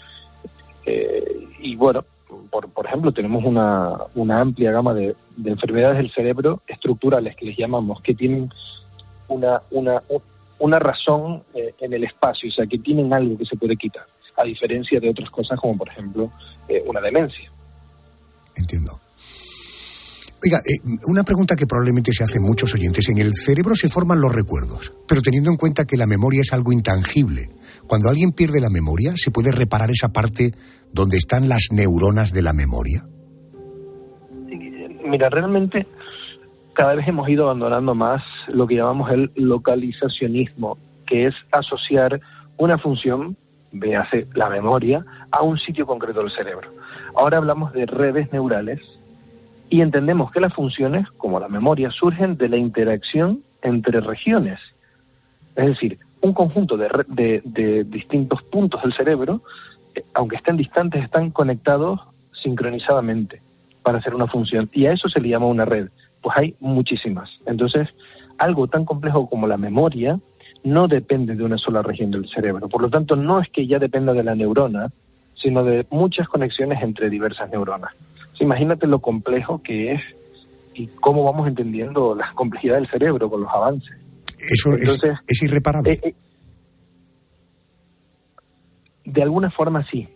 y bueno, por ejemplo, tenemos una amplia gama de enfermedades del cerebro estructurales, que les llamamos, que tienen una razón en el espacio, o sea, que tienen algo que se puede quitar, a diferencia de otras cosas como, por ejemplo, una demencia. Entiendo. Oiga, una pregunta que probablemente se hacen muchos oyentes. En el cerebro se forman los recuerdos, pero teniendo en cuenta que la memoria es algo intangible, cuando alguien pierde la memoria, ¿se puede reparar esa parte donde están las neuronas de la memoria? Mira, realmente cada vez hemos ido abandonando más lo que llamamos el localizacionismo, que es asociar una función, véase la memoria, a un sitio concreto del cerebro. Ahora hablamos de redes neurales y entendemos que las funciones, como la memoria, surgen de la interacción entre regiones. Es decir, un conjunto de distintos puntos del cerebro, aunque estén distantes, están conectados sincronizadamente para hacer una función, y a eso se le llama una red. Pues hay muchísimas. Entonces, algo tan complejo como la memoria no depende de una sola región del cerebro. Por lo tanto, no es que ya dependa de la neurona, sino de muchas conexiones entre diversas neuronas. O sea, imagínate lo complejo que es y cómo vamos entendiendo la complejidad del cerebro con los avances. Eso entonces, es irreparable. De alguna forma sí,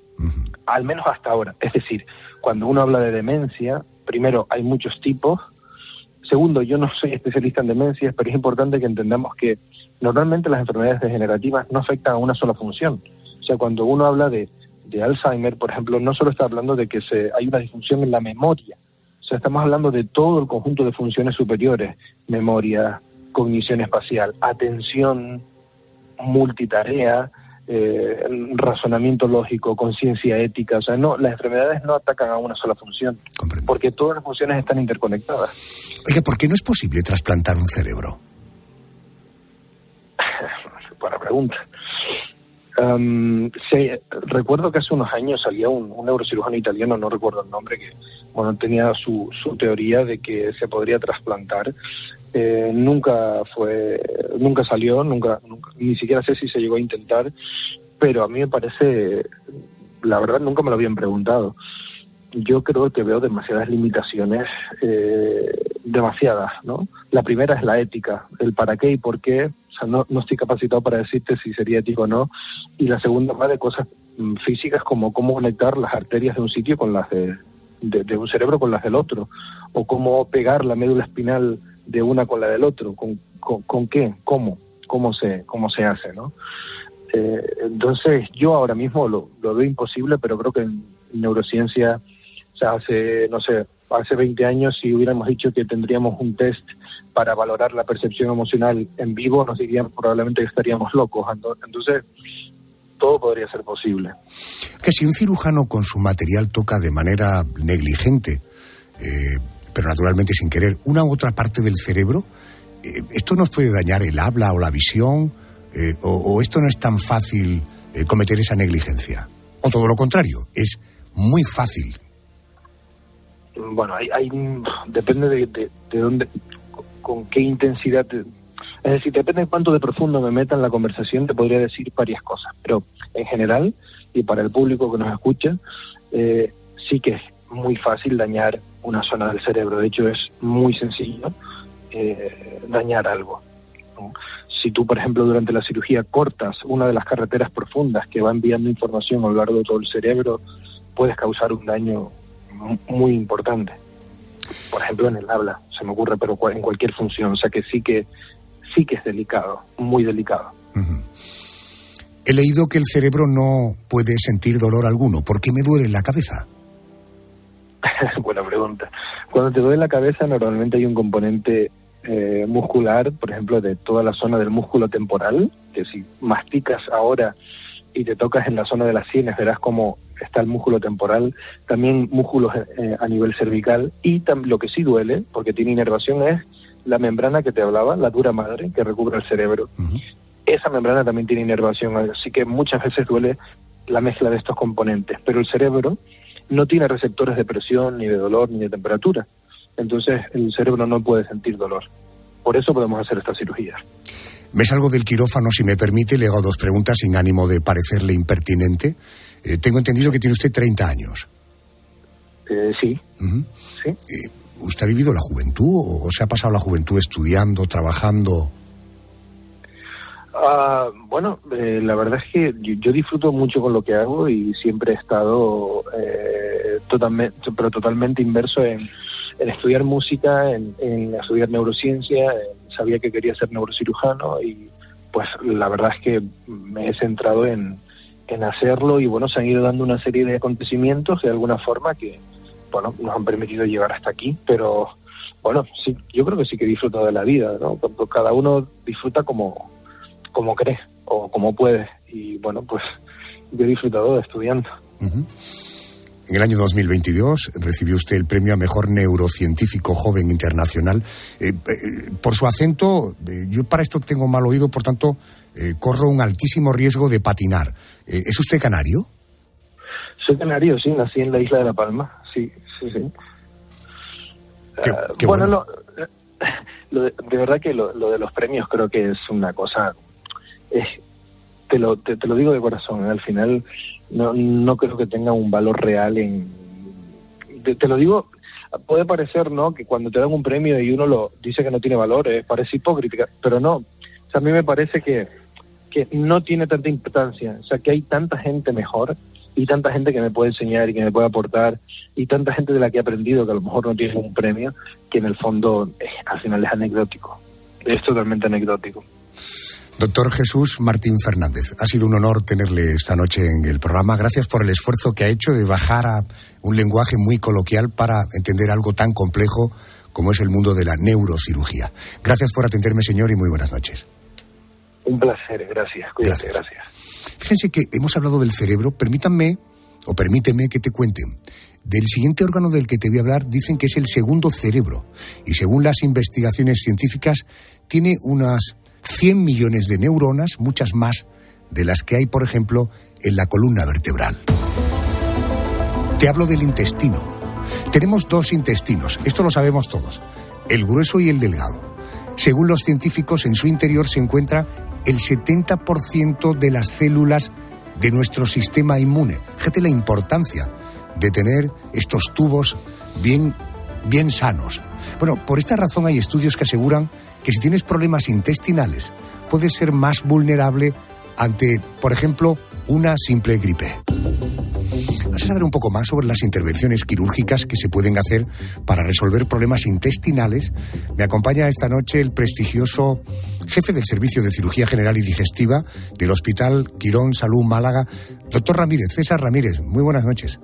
al menos hasta ahora. Es decir, cuando uno habla de demencia, primero, hay muchos tipos. Segundo, yo no soy especialista en demencias, pero es importante que entendamos que normalmente las enfermedades degenerativas no afectan a una sola función. O sea, cuando uno habla de Alzheimer, por ejemplo, no solo está hablando de que hay una disfunción en la memoria. O sea, estamos hablando de todo el conjunto de funciones superiores: memoria, cognición espacial, atención, multitarea, razonamiento lógico, conciencia ética. O sea, no, las enfermedades no atacan a una sola función. Comprendo. Porque todas las funciones están interconectadas. Oiga, ¿por qué no es posible trasplantar un cerebro? Buena pregunta. Recuerdo que hace unos años salía un neurocirujano italiano, no recuerdo el nombre, que tenía su teoría de que se podría trasplantar. Nunca salió, nunca, ni siquiera sé si se llegó a intentar, pero a mí me parece, la verdad nunca me lo habían preguntado. Yo creo que veo demasiadas limitaciones, demasiadas, ¿no? La primera es la ética, el para qué y por qué. O sea, no estoy capacitado para decirte si sería ético o no. Y la segunda va de cosas físicas, como cómo conectar las arterias de un sitio con las de un cerebro con las del otro, o cómo pegar la médula espinal de una con la del otro, con qué, cómo se hace, ¿no? Entonces yo ahora mismo lo veo imposible, pero creo que en neurociencia, o sea, hace 20 años, si hubiéramos dicho que tendríamos un test para valorar la percepción emocional en vivo, nos dirían probablemente que estaríamos locos. Entonces todo podría ser posible. Que si un cirujano con su material toca de manera negligente, pero naturalmente sin querer, una u otra parte del cerebro, ¿esto nos puede dañar el habla o la visión? ¿O esto no es tan fácil cometer esa negligencia? O todo lo contrario, es muy fácil. bueno, depende de dónde, con qué intensidad, es decir, depende de cuánto de profundo me meta en la conversación, te podría decir varias cosas, pero en general, y para el público que nos escucha, sí que es muy fácil dañar una zona del cerebro. De hecho, es muy sencillo dañar algo, ¿no? Si tú, por ejemplo, durante la cirugía cortas una de las carreteras profundas que va enviando información a lo largo de todo el cerebro, puedes causar un daño muy importante. Por ejemplo, en el habla, se me ocurre, pero en cualquier función. O sea que sí que es delicado, muy delicado. Uh-huh. He leído que el cerebro no puede sentir dolor alguno. ¿Por qué me duele la cabeza? Buena pregunta. Cuando te duele la cabeza, normalmente hay un componente muscular, por ejemplo, de toda la zona del músculo temporal, que si masticas ahora y te tocas en la zona de las sienes, verás cómo está el músculo temporal, también músculos a nivel cervical, y lo que sí duele, porque tiene inervación, es la membrana que te hablaba, la dura madre que recubre el cerebro. Uh-huh. Esa membrana también tiene inervación, así que muchas veces duele la mezcla de estos componentes, pero el cerebro no tiene receptores de presión, ni de dolor, ni de temperatura. Entonces el cerebro no puede sentir dolor. Por eso podemos hacer esta cirugía. Me salgo del quirófano, si me permite, le hago 2 preguntas sin ánimo de parecerle impertinente. Tengo entendido que tiene usted 30 años. Sí. Uh-huh. ¿Sí? ¿Usted ha vivido la juventud o se ha pasado la juventud estudiando, trabajando? Bueno, la verdad es que yo disfruto mucho con lo que hago y siempre he estado totalmente inmerso en estudiar música, en estudiar neurociencia. Sabía que quería ser neurocirujano y pues la verdad es que me he centrado en hacerlo, y bueno, se han ido dando una serie de acontecimientos de alguna forma que, bueno, nos han permitido llegar hasta aquí, pero bueno, sí, yo creo que sí que disfruto de la vida, ¿no? Cada uno disfruta como cree o como puede, y bueno, pues yo he disfrutado de estudiando. Uh-huh. En el año 2022 recibió usted el premio a Mejor Neurocientífico Joven Internacional. Por su acento, yo para esto tengo mal oído, por tanto, corro un altísimo riesgo de patinar. ¿Es usted canario? Soy canario, sí, nací en la isla de La Palma, sí. Qué bueno. De verdad que lo de los premios creo que es una cosa, te lo digo de corazón, al final no creo que tenga un valor real te lo digo, puede parecer, ¿no?, que cuando te dan un premio y uno lo dice que no tiene valor, parece hipócrita, pero no. O sea, a mí me parece que no tiene tanta importancia, o sea, que hay tanta gente mejor y tanta gente que me puede enseñar y que me puede aportar, y tanta gente de la que he aprendido que a lo mejor no tiene un premio, que en el fondo al final es anecdótico, es totalmente anecdótico. Doctor Jesús Martín Fernández, ha sido un honor tenerle esta noche en el programa. Gracias por el esfuerzo que ha hecho de bajar a un lenguaje muy coloquial para entender algo tan complejo como es el mundo de la neurocirugía. Gracias por atenderme, señor, y muy buenas noches. Un placer, gracias. Cuídate, gracias. Fíjense que hemos hablado del cerebro. Permíteme que te cuente. Del siguiente órgano del que te voy a hablar, dicen que es el segundo cerebro. Y según las investigaciones científicas, tiene unas 100 millones de neuronas, muchas más de las que hay, por ejemplo, en la columna vertebral. Te hablo del intestino. Tenemos 2 intestinos, esto lo sabemos todos, el grueso y el delgado. Según los científicos, en su interior se encuentra el 70% de las células de nuestro sistema inmune. Fíjate la importancia de tener estos tubos bien sanos. Bueno, por esta razón hay estudios que aseguran que si tienes problemas intestinales, puedes ser más vulnerable ante, por ejemplo, una simple gripe. Vas a saber un poco más sobre las intervenciones quirúrgicas que se pueden hacer para resolver problemas intestinales. Me acompaña esta noche el prestigioso jefe del Servicio de Cirugía General y Digestiva del Hospital Quirón Salud Málaga, doctor Ramírez, César Ramírez. Muy buenas noches.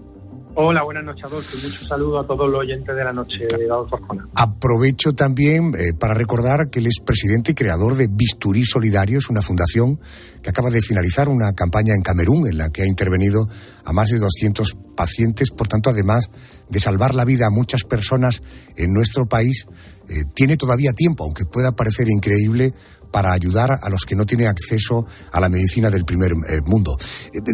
Hola, buenas noches, Adolfo. Mucho saludo a todos los oyentes de la noche de Adolfo Arjona. Aprovecho también para recordar que él es presidente y creador de Bisturí Solidarios, una fundación que acaba de finalizar una campaña en Camerún en la que ha intervenido a más de 200 pacientes. Por tanto, además de salvar la vida a muchas personas en nuestro país, tiene todavía tiempo, aunque pueda parecer increíble, para ayudar a los que no tienen acceso a la medicina del primer mundo.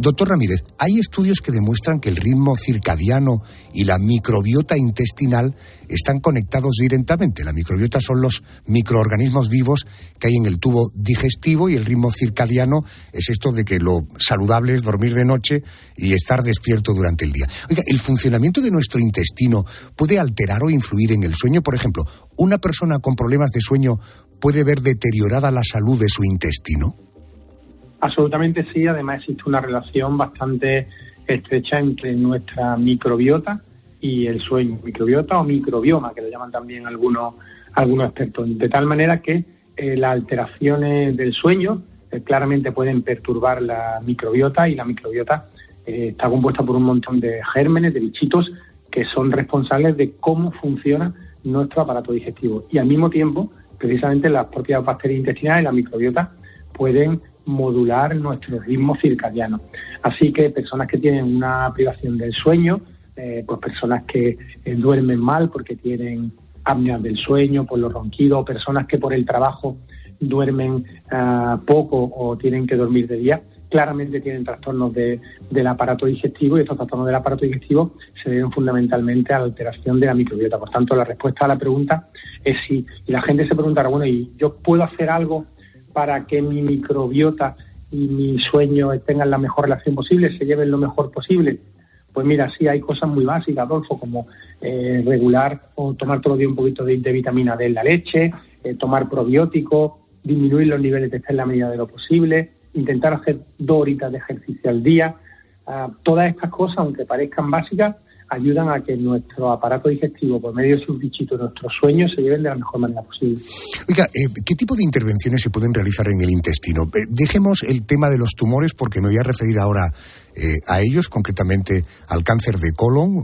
Doctor Ramírez, hay estudios que demuestran que el ritmo circadiano y la microbiota intestinal están conectados directamente. La microbiota son los microorganismos vivos que hay en el tubo digestivo y el ritmo circadiano es esto de que lo saludable es dormir de noche y estar despierto durante el día. Oiga, ¿el funcionamiento de nuestro intestino puede alterar o influir en el sueño? Por ejemplo, ¿una persona con problemas de sueño puede ver deteriorada la salud de su intestino? Absolutamente sí, además existe una relación bastante estrecha entre nuestra microbiota y el sueño, microbiota o microbioma, que le llaman también algunos expertos, de tal manera que las alteraciones del sueño claramente pueden perturbar la microbiota, y la microbiota está compuesta por un montón de gérmenes, de bichitos, que son responsables de cómo funciona nuestro aparato digestivo. Y al mismo tiempo, precisamente las propias bacterias intestinales, la microbiota, pueden modular nuestro ritmo circadiano. Así que personas que tienen una privación del sueño, pues personas que duermen mal porque tienen apnea del sueño, por los ronquidos, personas que por el trabajo duermen poco o tienen que dormir de día, claramente tienen trastornos del aparato digestivo, y estos trastornos del aparato digestivo se deben fundamentalmente a la alteración de la microbiota. Por tanto, la respuesta a la pregunta es sí. Y la gente se preguntará, bueno, ¿y yo puedo hacer algo para que mi microbiota y mi sueño tengan la mejor relación posible, se lleven lo mejor posible? Pues mira, sí, hay cosas muy básicas, Adolfo, como regular o tomar todos los días un poquito de vitamina D en la leche, tomar probióticos, disminuir los niveles de estrés en la medida de lo posible, intentar hacer 2 horitas de ejercicio al día. Todas estas cosas, aunque parezcan básicas, ayudan a que nuestro aparato digestivo, por medio de sus bichitos, nuestros sueños, se lleven de la mejor manera posible. Oiga, ¿qué tipo de intervenciones se pueden realizar en el intestino? Dejemos el tema de los tumores, porque me voy a referir ahora a ellos, concretamente al cáncer de colon.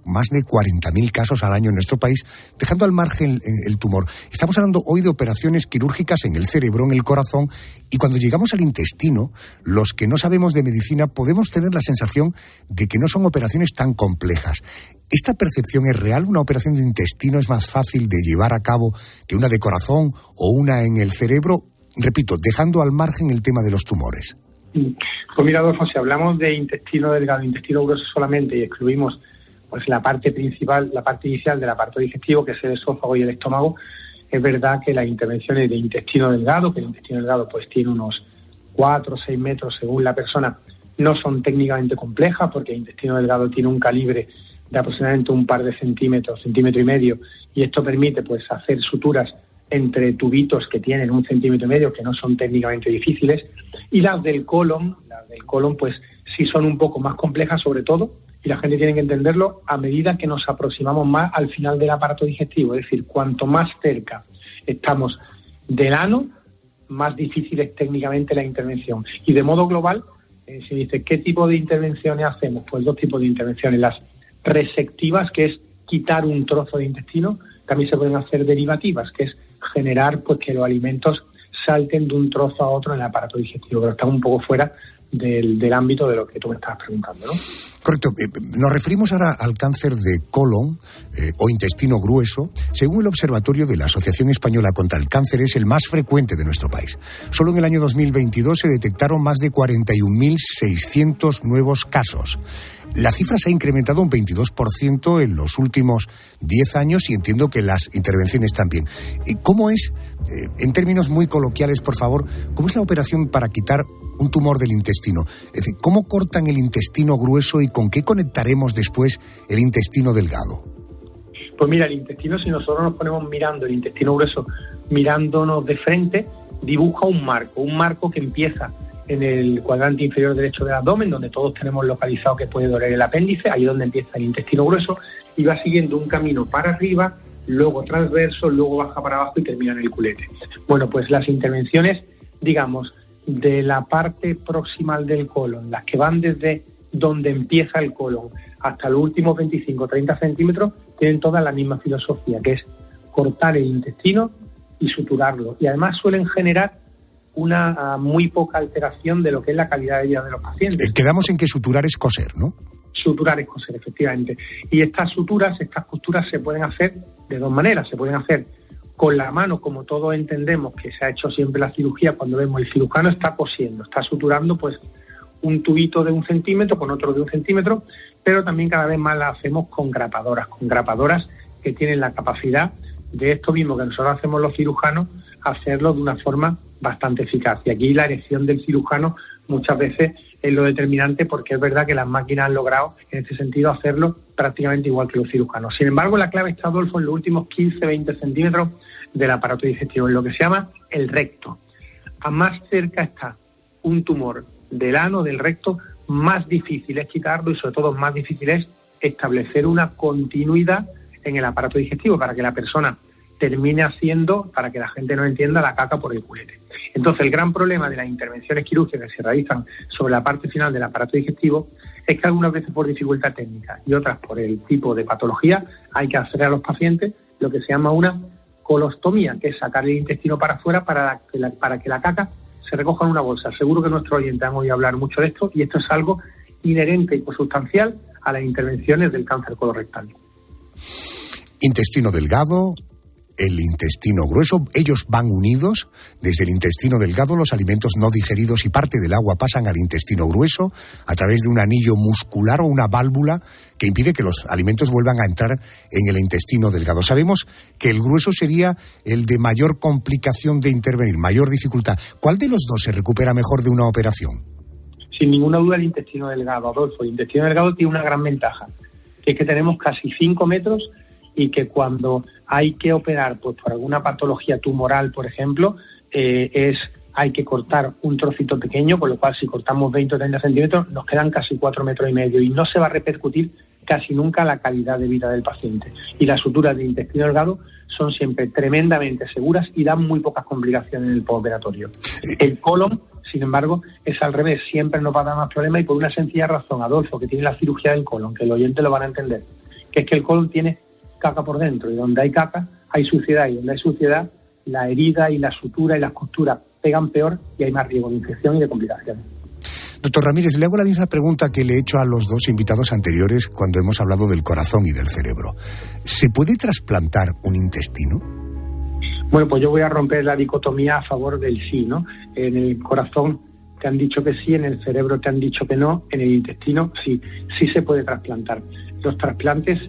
Más de 40.000 casos al año en nuestro país, dejando al margen el tumor. Estamos hablando hoy de operaciones quirúrgicas en el cerebro, en el corazón, y cuando llegamos al intestino, los que no sabemos de medicina podemos tener la sensación de que no son operaciones tan complejas. ¿Esta percepción es real? ¿Una operación de intestino es más fácil de llevar a cabo que una de corazón o una en el cerebro? Repito, dejando al margen el tema de los tumores. Pues mira, Adolfo, si hablamos de intestino delgado, intestino grueso solamente, y excluimos pues la parte principal, la parte inicial del aparato digestivo, que es el esófago y el estómago, es verdad que las intervenciones de intestino delgado, que el intestino delgado pues tiene unos 4 o 6 metros según la persona, no son técnicamente complejas, porque el intestino delgado tiene un calibre de aproximadamente un par de centímetros, 1,5 centímetros, y esto permite pues hacer suturas entre tubitos que tienen 1,5 centímetros, que no son técnicamente difíciles, y las del colon pues sí son un poco más complejas, sobre todo, y la gente tiene que entenderlo a medida que nos aproximamos más al final del aparato digestivo, es decir, cuanto más cerca estamos del ano, más difícil es técnicamente la intervención. Y de modo global, se dice, ¿qué tipo de intervenciones hacemos? Pues 2 tipos de intervenciones. Las resectivas, que es quitar un trozo de intestino. También se pueden hacer derivativas, que es generar pues que los alimentos salten de un trozo a otro en el aparato digestivo, pero están un poco fuera del ámbito de lo que tú me estabas preguntando, ¿no? Correcto. Nos referimos ahora al cáncer de colon o intestino grueso. Según el Observatorio de la Asociación Española contra el Cáncer, es el más frecuente de nuestro país. Solo en el año 2022 se detectaron más de 41.600 nuevos casos. La cifra se ha incrementado un 22% en los últimos 10 años y entiendo que las intervenciones también. ¿Cómo es, en términos muy coloquiales, por favor, cómo es la operación para quitar un tumor del intestino? Es decir, ¿cómo cortan el intestino grueso y con qué conectaremos después el intestino delgado? Pues mira, el intestino, si nosotros nos ponemos mirando el intestino grueso, mirándonos de frente, dibuja un marco que empieza en el cuadrante inferior derecho del abdomen, donde todos tenemos localizado que puede doler el apéndice, ahí es donde empieza el intestino grueso, y va siguiendo un camino para arriba, luego transverso, luego baja para abajo y termina en el culete. Bueno, pues las intervenciones, digamos, de la parte proximal del colon, las que van desde donde empieza el colon hasta los últimos 25 o 30 centímetros, tienen toda la misma filosofía, que es cortar el intestino y suturarlo. Y además suelen generar una muy poca alteración de lo que es la calidad de vida de los pacientes. Quedamos en que suturar es coser, ¿no? Suturar es coser, efectivamente. Y estas suturas, estas costuras se pueden hacer de 2 maneras. Se pueden hacer con la mano, como todos entendemos que se ha hecho siempre la cirugía, cuando vemos el cirujano está cosiendo, está suturando pues un tubito de 1 centímetro con otro de 1 centímetro, pero también cada vez más la hacemos con grapadoras que tienen la capacidad de esto mismo que nosotros hacemos los cirujanos, hacerlo de una forma bastante eficaz. Y aquí la elección del cirujano muchas veces es lo determinante, porque es verdad que las máquinas han logrado en este sentido hacerlo prácticamente igual que los cirujanos. Sin embargo, la clave está, Adolfo, en los últimos 15-20 centímetros del aparato digestivo, en lo que se llama el recto. A más cerca está un tumor del ano, del recto, más difícil es quitarlo y sobre todo más difícil es establecer una continuidad en el aparato digestivo para que la persona termine haciendo, para que la gente no entienda, la caca por el culete. Entonces, el gran problema de las intervenciones quirúrgicas que se realizan sobre la parte final del aparato digestivo es que algunas veces por dificultad técnica y otras por el tipo de patología hay que hacer a los pacientes lo que se llama una colostomía, que es sacar el intestino para afuera para que la caca se recoja en una bolsa. Seguro que nuestros oyentes han oído hablar mucho de esto, y esto es algo inherente y consustancial a las intervenciones del cáncer colorectal. Intestino delgado, el intestino grueso, ellos van unidos. Desde el intestino delgado los alimentos no digeridos y parte del agua pasan al intestino grueso a través de un anillo muscular o una válvula que impide que los alimentos vuelvan a entrar en el intestino delgado. Sabemos que el grueso sería el de mayor complicación de intervenir, mayor dificultad. ¿Cuál de los dos se recupera mejor de una operación? Sin ninguna duda el intestino delgado, Adolfo. El intestino delgado tiene una gran ventaja, que es que tenemos casi 5 metros y que cuando hay que operar pues por alguna patología tumoral, por ejemplo, hay que cortar un trocito pequeño, con lo cual si cortamos 20 o 30 centímetros nos quedan casi 4,5 metros y no se va a repercutir casi nunca la calidad de vida del paciente. Y las suturas de intestino delgado son siempre tremendamente seguras y dan muy pocas complicaciones en el postoperatorio. El colon, sin embargo, es al revés, siempre nos va a dar más problemas, y por una sencilla razón, Adolfo, que tiene la cirugía del colon, que el oyente lo van a entender, que es que el colon tiene caca por dentro, y donde hay caca hay suciedad, y donde hay suciedad la herida y la sutura y las costuras pegan peor y hay más riesgo de infección y de complicaciones. Doctor Ramírez, le hago la misma pregunta que le he hecho a los dos invitados anteriores cuando hemos hablado del corazón y del cerebro. ¿Se puede trasplantar un intestino? Bueno, pues yo voy a romper la dicotomía a favor del sí, ¿no? En el corazón te han dicho que sí, en el cerebro te han dicho que no, en el intestino sí se puede trasplantar. Los trasplantes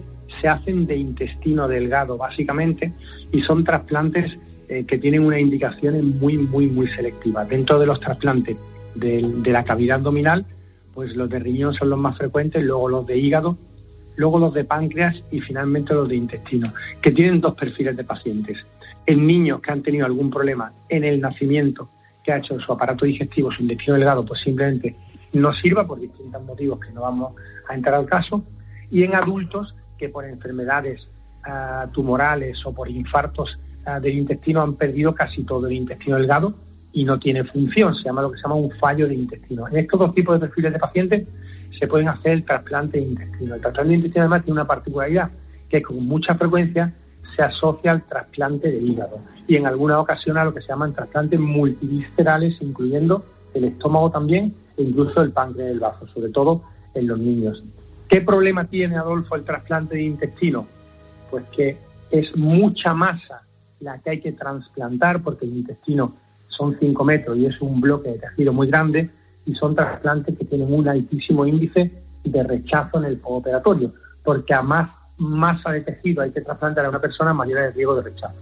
se hacen de intestino delgado, básicamente, y son trasplantes que tienen unas indicaciones muy, muy, muy selectivas. Dentro de los trasplantes de la cavidad abdominal, pues los de riñón son los más frecuentes, luego los de hígado, luego los de páncreas y finalmente los de intestino, que tienen 2 perfiles de pacientes. En niños que han tenido algún problema en el nacimiento, que ha hecho su aparato digestivo, su intestino delgado, pues simplemente no sirva por distintos motivos que no vamos a entrar al caso, y en adultos que por enfermedades tumorales o por infartos del intestino han perdido casi todo el intestino delgado y no tiene función, se llama lo que se llama un fallo de intestino. En estos 2 tipos de perfiles de pacientes se pueden hacer el trasplante de intestino. El trasplante de intestino además tiene una particularidad, que con mucha frecuencia se asocia al trasplante de hígado y en algunas ocasiones a lo que se llaman trasplantes multiviscerales, incluyendo el estómago también e incluso el páncreas y el bazo, sobre todo en los niños. ¿Qué problema tiene, Adolfo, el trasplante de intestino? Pues que es mucha masa la que hay que trasplantar, porque el intestino son 5 metros y es un bloque de tejido muy grande, y son trasplantes que tienen un altísimo índice de rechazo en el postoperatorio, porque a más masa de tejido hay que trasplantar a una persona, mayor es el riesgo de rechazo.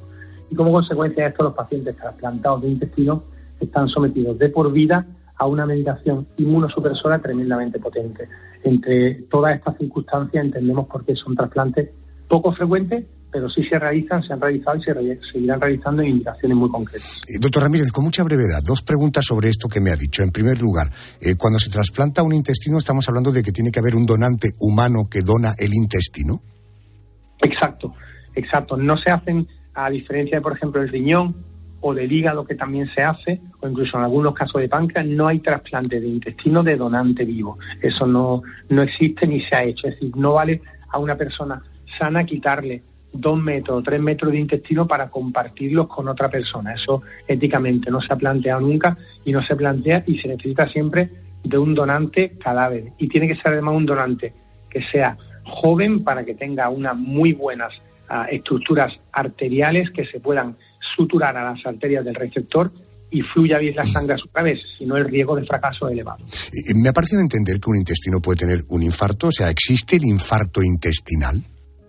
Y como consecuencia de esto, los pacientes trasplantados de intestino están sometidos de por vida a una medicación inmunosupresora tremendamente potente. Entre todas estas circunstancias entendemos por qué son trasplantes poco frecuentes, pero sí se han realizado y se seguirán realizando en indicaciones muy concretas. Doctor Ramírez, con mucha brevedad, 2 preguntas sobre esto que me ha dicho. En primer lugar, cuando se trasplanta un intestino, estamos hablando de que tiene que haber un donante humano que dona el intestino. Exacto. No se hacen, a diferencia de, por ejemplo, el riñón o del hígado, que también se hace, o incluso en algunos casos de páncreas, no hay trasplante de intestino de donante vivo. Eso no existe ni se ha hecho. Es decir, no vale a una persona sana quitarle 2 metros o 3 metros de intestino para compartirlos con otra persona. Eso éticamente no se ha planteado nunca y no se plantea, y se necesita siempre de un donante cadáver. Y tiene que ser además un donante que sea joven para que tenga unas muy buenas estructuras arteriales que se puedan suturar a las arterias del receptor y fluya bien la sangre a su través, si no el riesgo de fracaso es elevado. Me ha parecido entender que un intestino puede tener un infarto, o sea, ¿existe el infarto intestinal?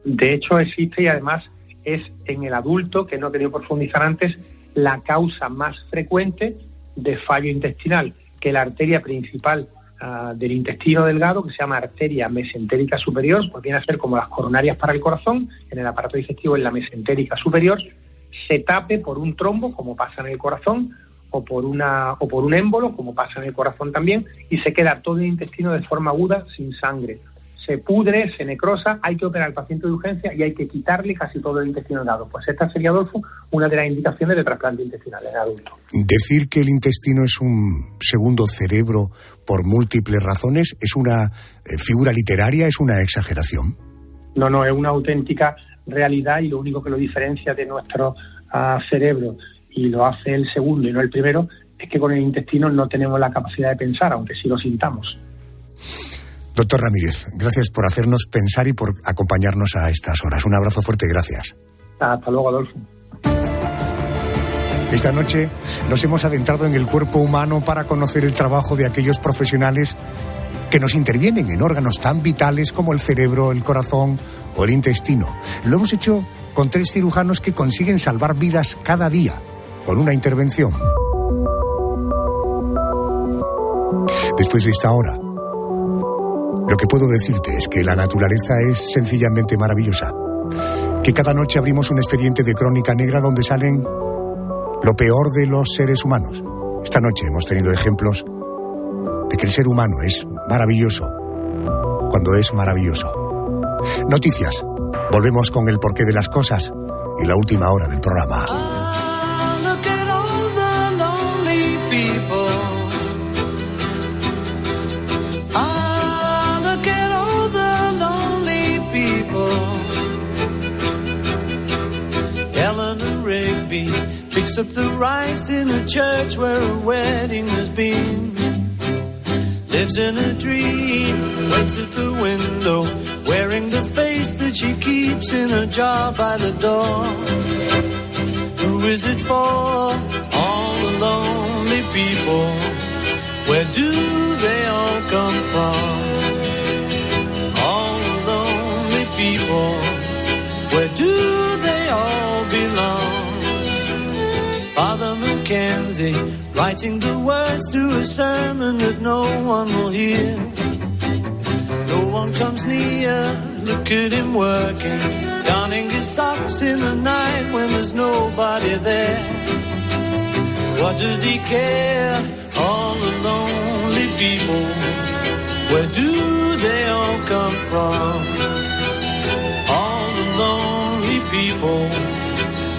De hecho existe, y además es en el adulto, que no he querido profundizar antes, la causa más frecuente de fallo intestinal, que la arteria principal del intestino delgado, que se llama arteria mesentérica superior, pues viene a ser como las coronarias para el corazón, en el aparato digestivo en la mesentérica superior, se tape por un trombo, como pasa en el corazón, o por un émbolo, como pasa en el corazón también, y se queda todo el intestino de forma aguda, sin sangre. Se pudre, se necrosa, hay que operar al paciente de urgencia y hay que quitarle casi todo el intestino delgado. Pues esta sería, Adolfo, una de las indicaciones de trasplante intestinal en adulto. Decir que el intestino es un segundo cerebro por múltiples razones, ¿es una figura literaria, es una exageración? No, es una auténtica realidad, y lo único que lo diferencia de nuestro cerebro y lo hace el segundo y no el primero es que con el intestino no tenemos la capacidad de pensar, aunque sí lo sintamos. Doctor Ramírez, gracias por hacernos pensar y por acompañarnos a estas horas. Un abrazo fuerte, gracias. Hasta luego, Adolfo. Esta noche nos hemos adentrado en el cuerpo humano para conocer el trabajo de aquellos profesionales que nos intervienen en órganos tan vitales como el cerebro, el corazón o el intestino. Lo hemos hecho con 3 cirujanos que consiguen salvar vidas cada día con una intervención. Después de esta hora, lo que puedo decirte es que la naturaleza es sencillamente maravillosa. Que cada noche abrimos un expediente de crónica negra donde salen lo peor de los seres humanos. Esta noche hemos tenido ejemplos de que el ser humano es maravilloso cuando es maravilloso. Noticias. Volvemos con el porqué de las cosas y la última hora del programa. Eleanor Rigby picks up the rice in a church where a wedding has been. Lives in a dream, waits at the window, wearing the face that she keeps in a jar by the door. Who is it for? All the lonely people. Where do they all come from? All the lonely people. Where do they all belong? Father Mackenzie, writing the words to a sermon that no one will hear. No one comes near, look at him working, darning his socks in the night when there's nobody there. What does he care? All the lonely people. Where do they all come from? Lonely people,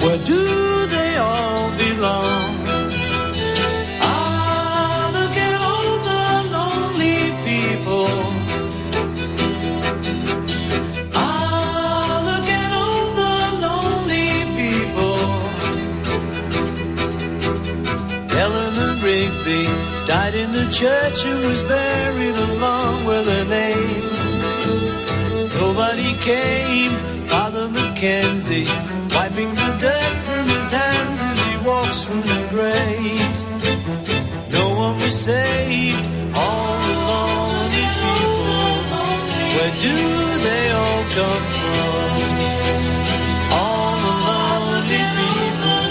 where do they all belong? Ah, look at all the lonely people. Ah, look at all the lonely people. Eleanor Rigby died in the church and was buried along with her name. Nobody came. Father Mackenzie, wiping the dirt from his hands as he walks from the grave. No one was saved, all the lonely people. Where do they all come from? All the lonely people.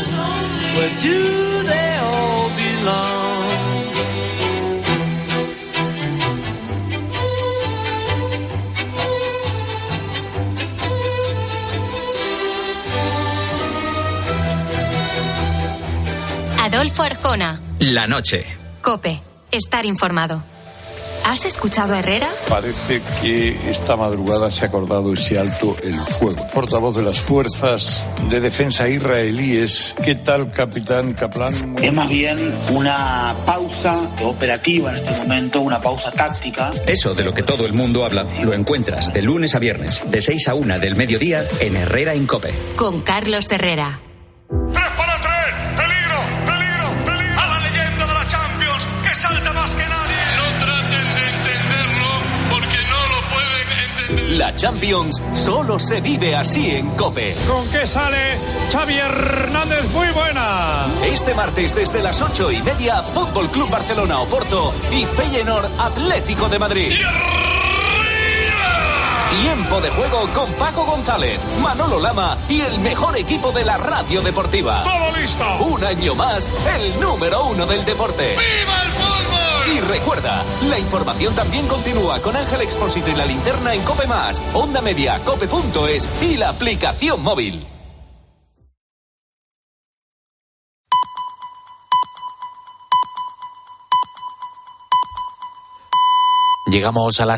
Where do they all belong? Adolfo Arjona. La noche. COPE. Estar informado. ¿Has escuchado a Herrera? Parece que esta madrugada se ha acordado ese alto el fuego. Portavoz de las fuerzas de defensa israelíes. ¿Qué tal, capitán Kaplan? Es más bien una pausa operativa en este momento, una pausa táctica. Eso de lo que todo el mundo habla lo encuentras de lunes a viernes, de 6 a 1 del mediodía en Herrera en COPE. Con Carlos Herrera. La La Champions solo se vive así en COPE. ¿Con qué sale Xavi Hernández? Muy buena. Este martes desde las 8:30, Fútbol Club Barcelona Oporto y Feyenoord Atlético de Madrid. Tiempo de juego con Paco González, Manolo Lama y el mejor equipo de la radio deportiva. ¡Todo listo! Un año más, el número 1 del deporte. ¡Viva el fútbol! Y recuerda, la información también continúa con Ángel Expósito y La Linterna en COPE+, Onda Media, cope.es y la aplicación móvil. Llegamos a las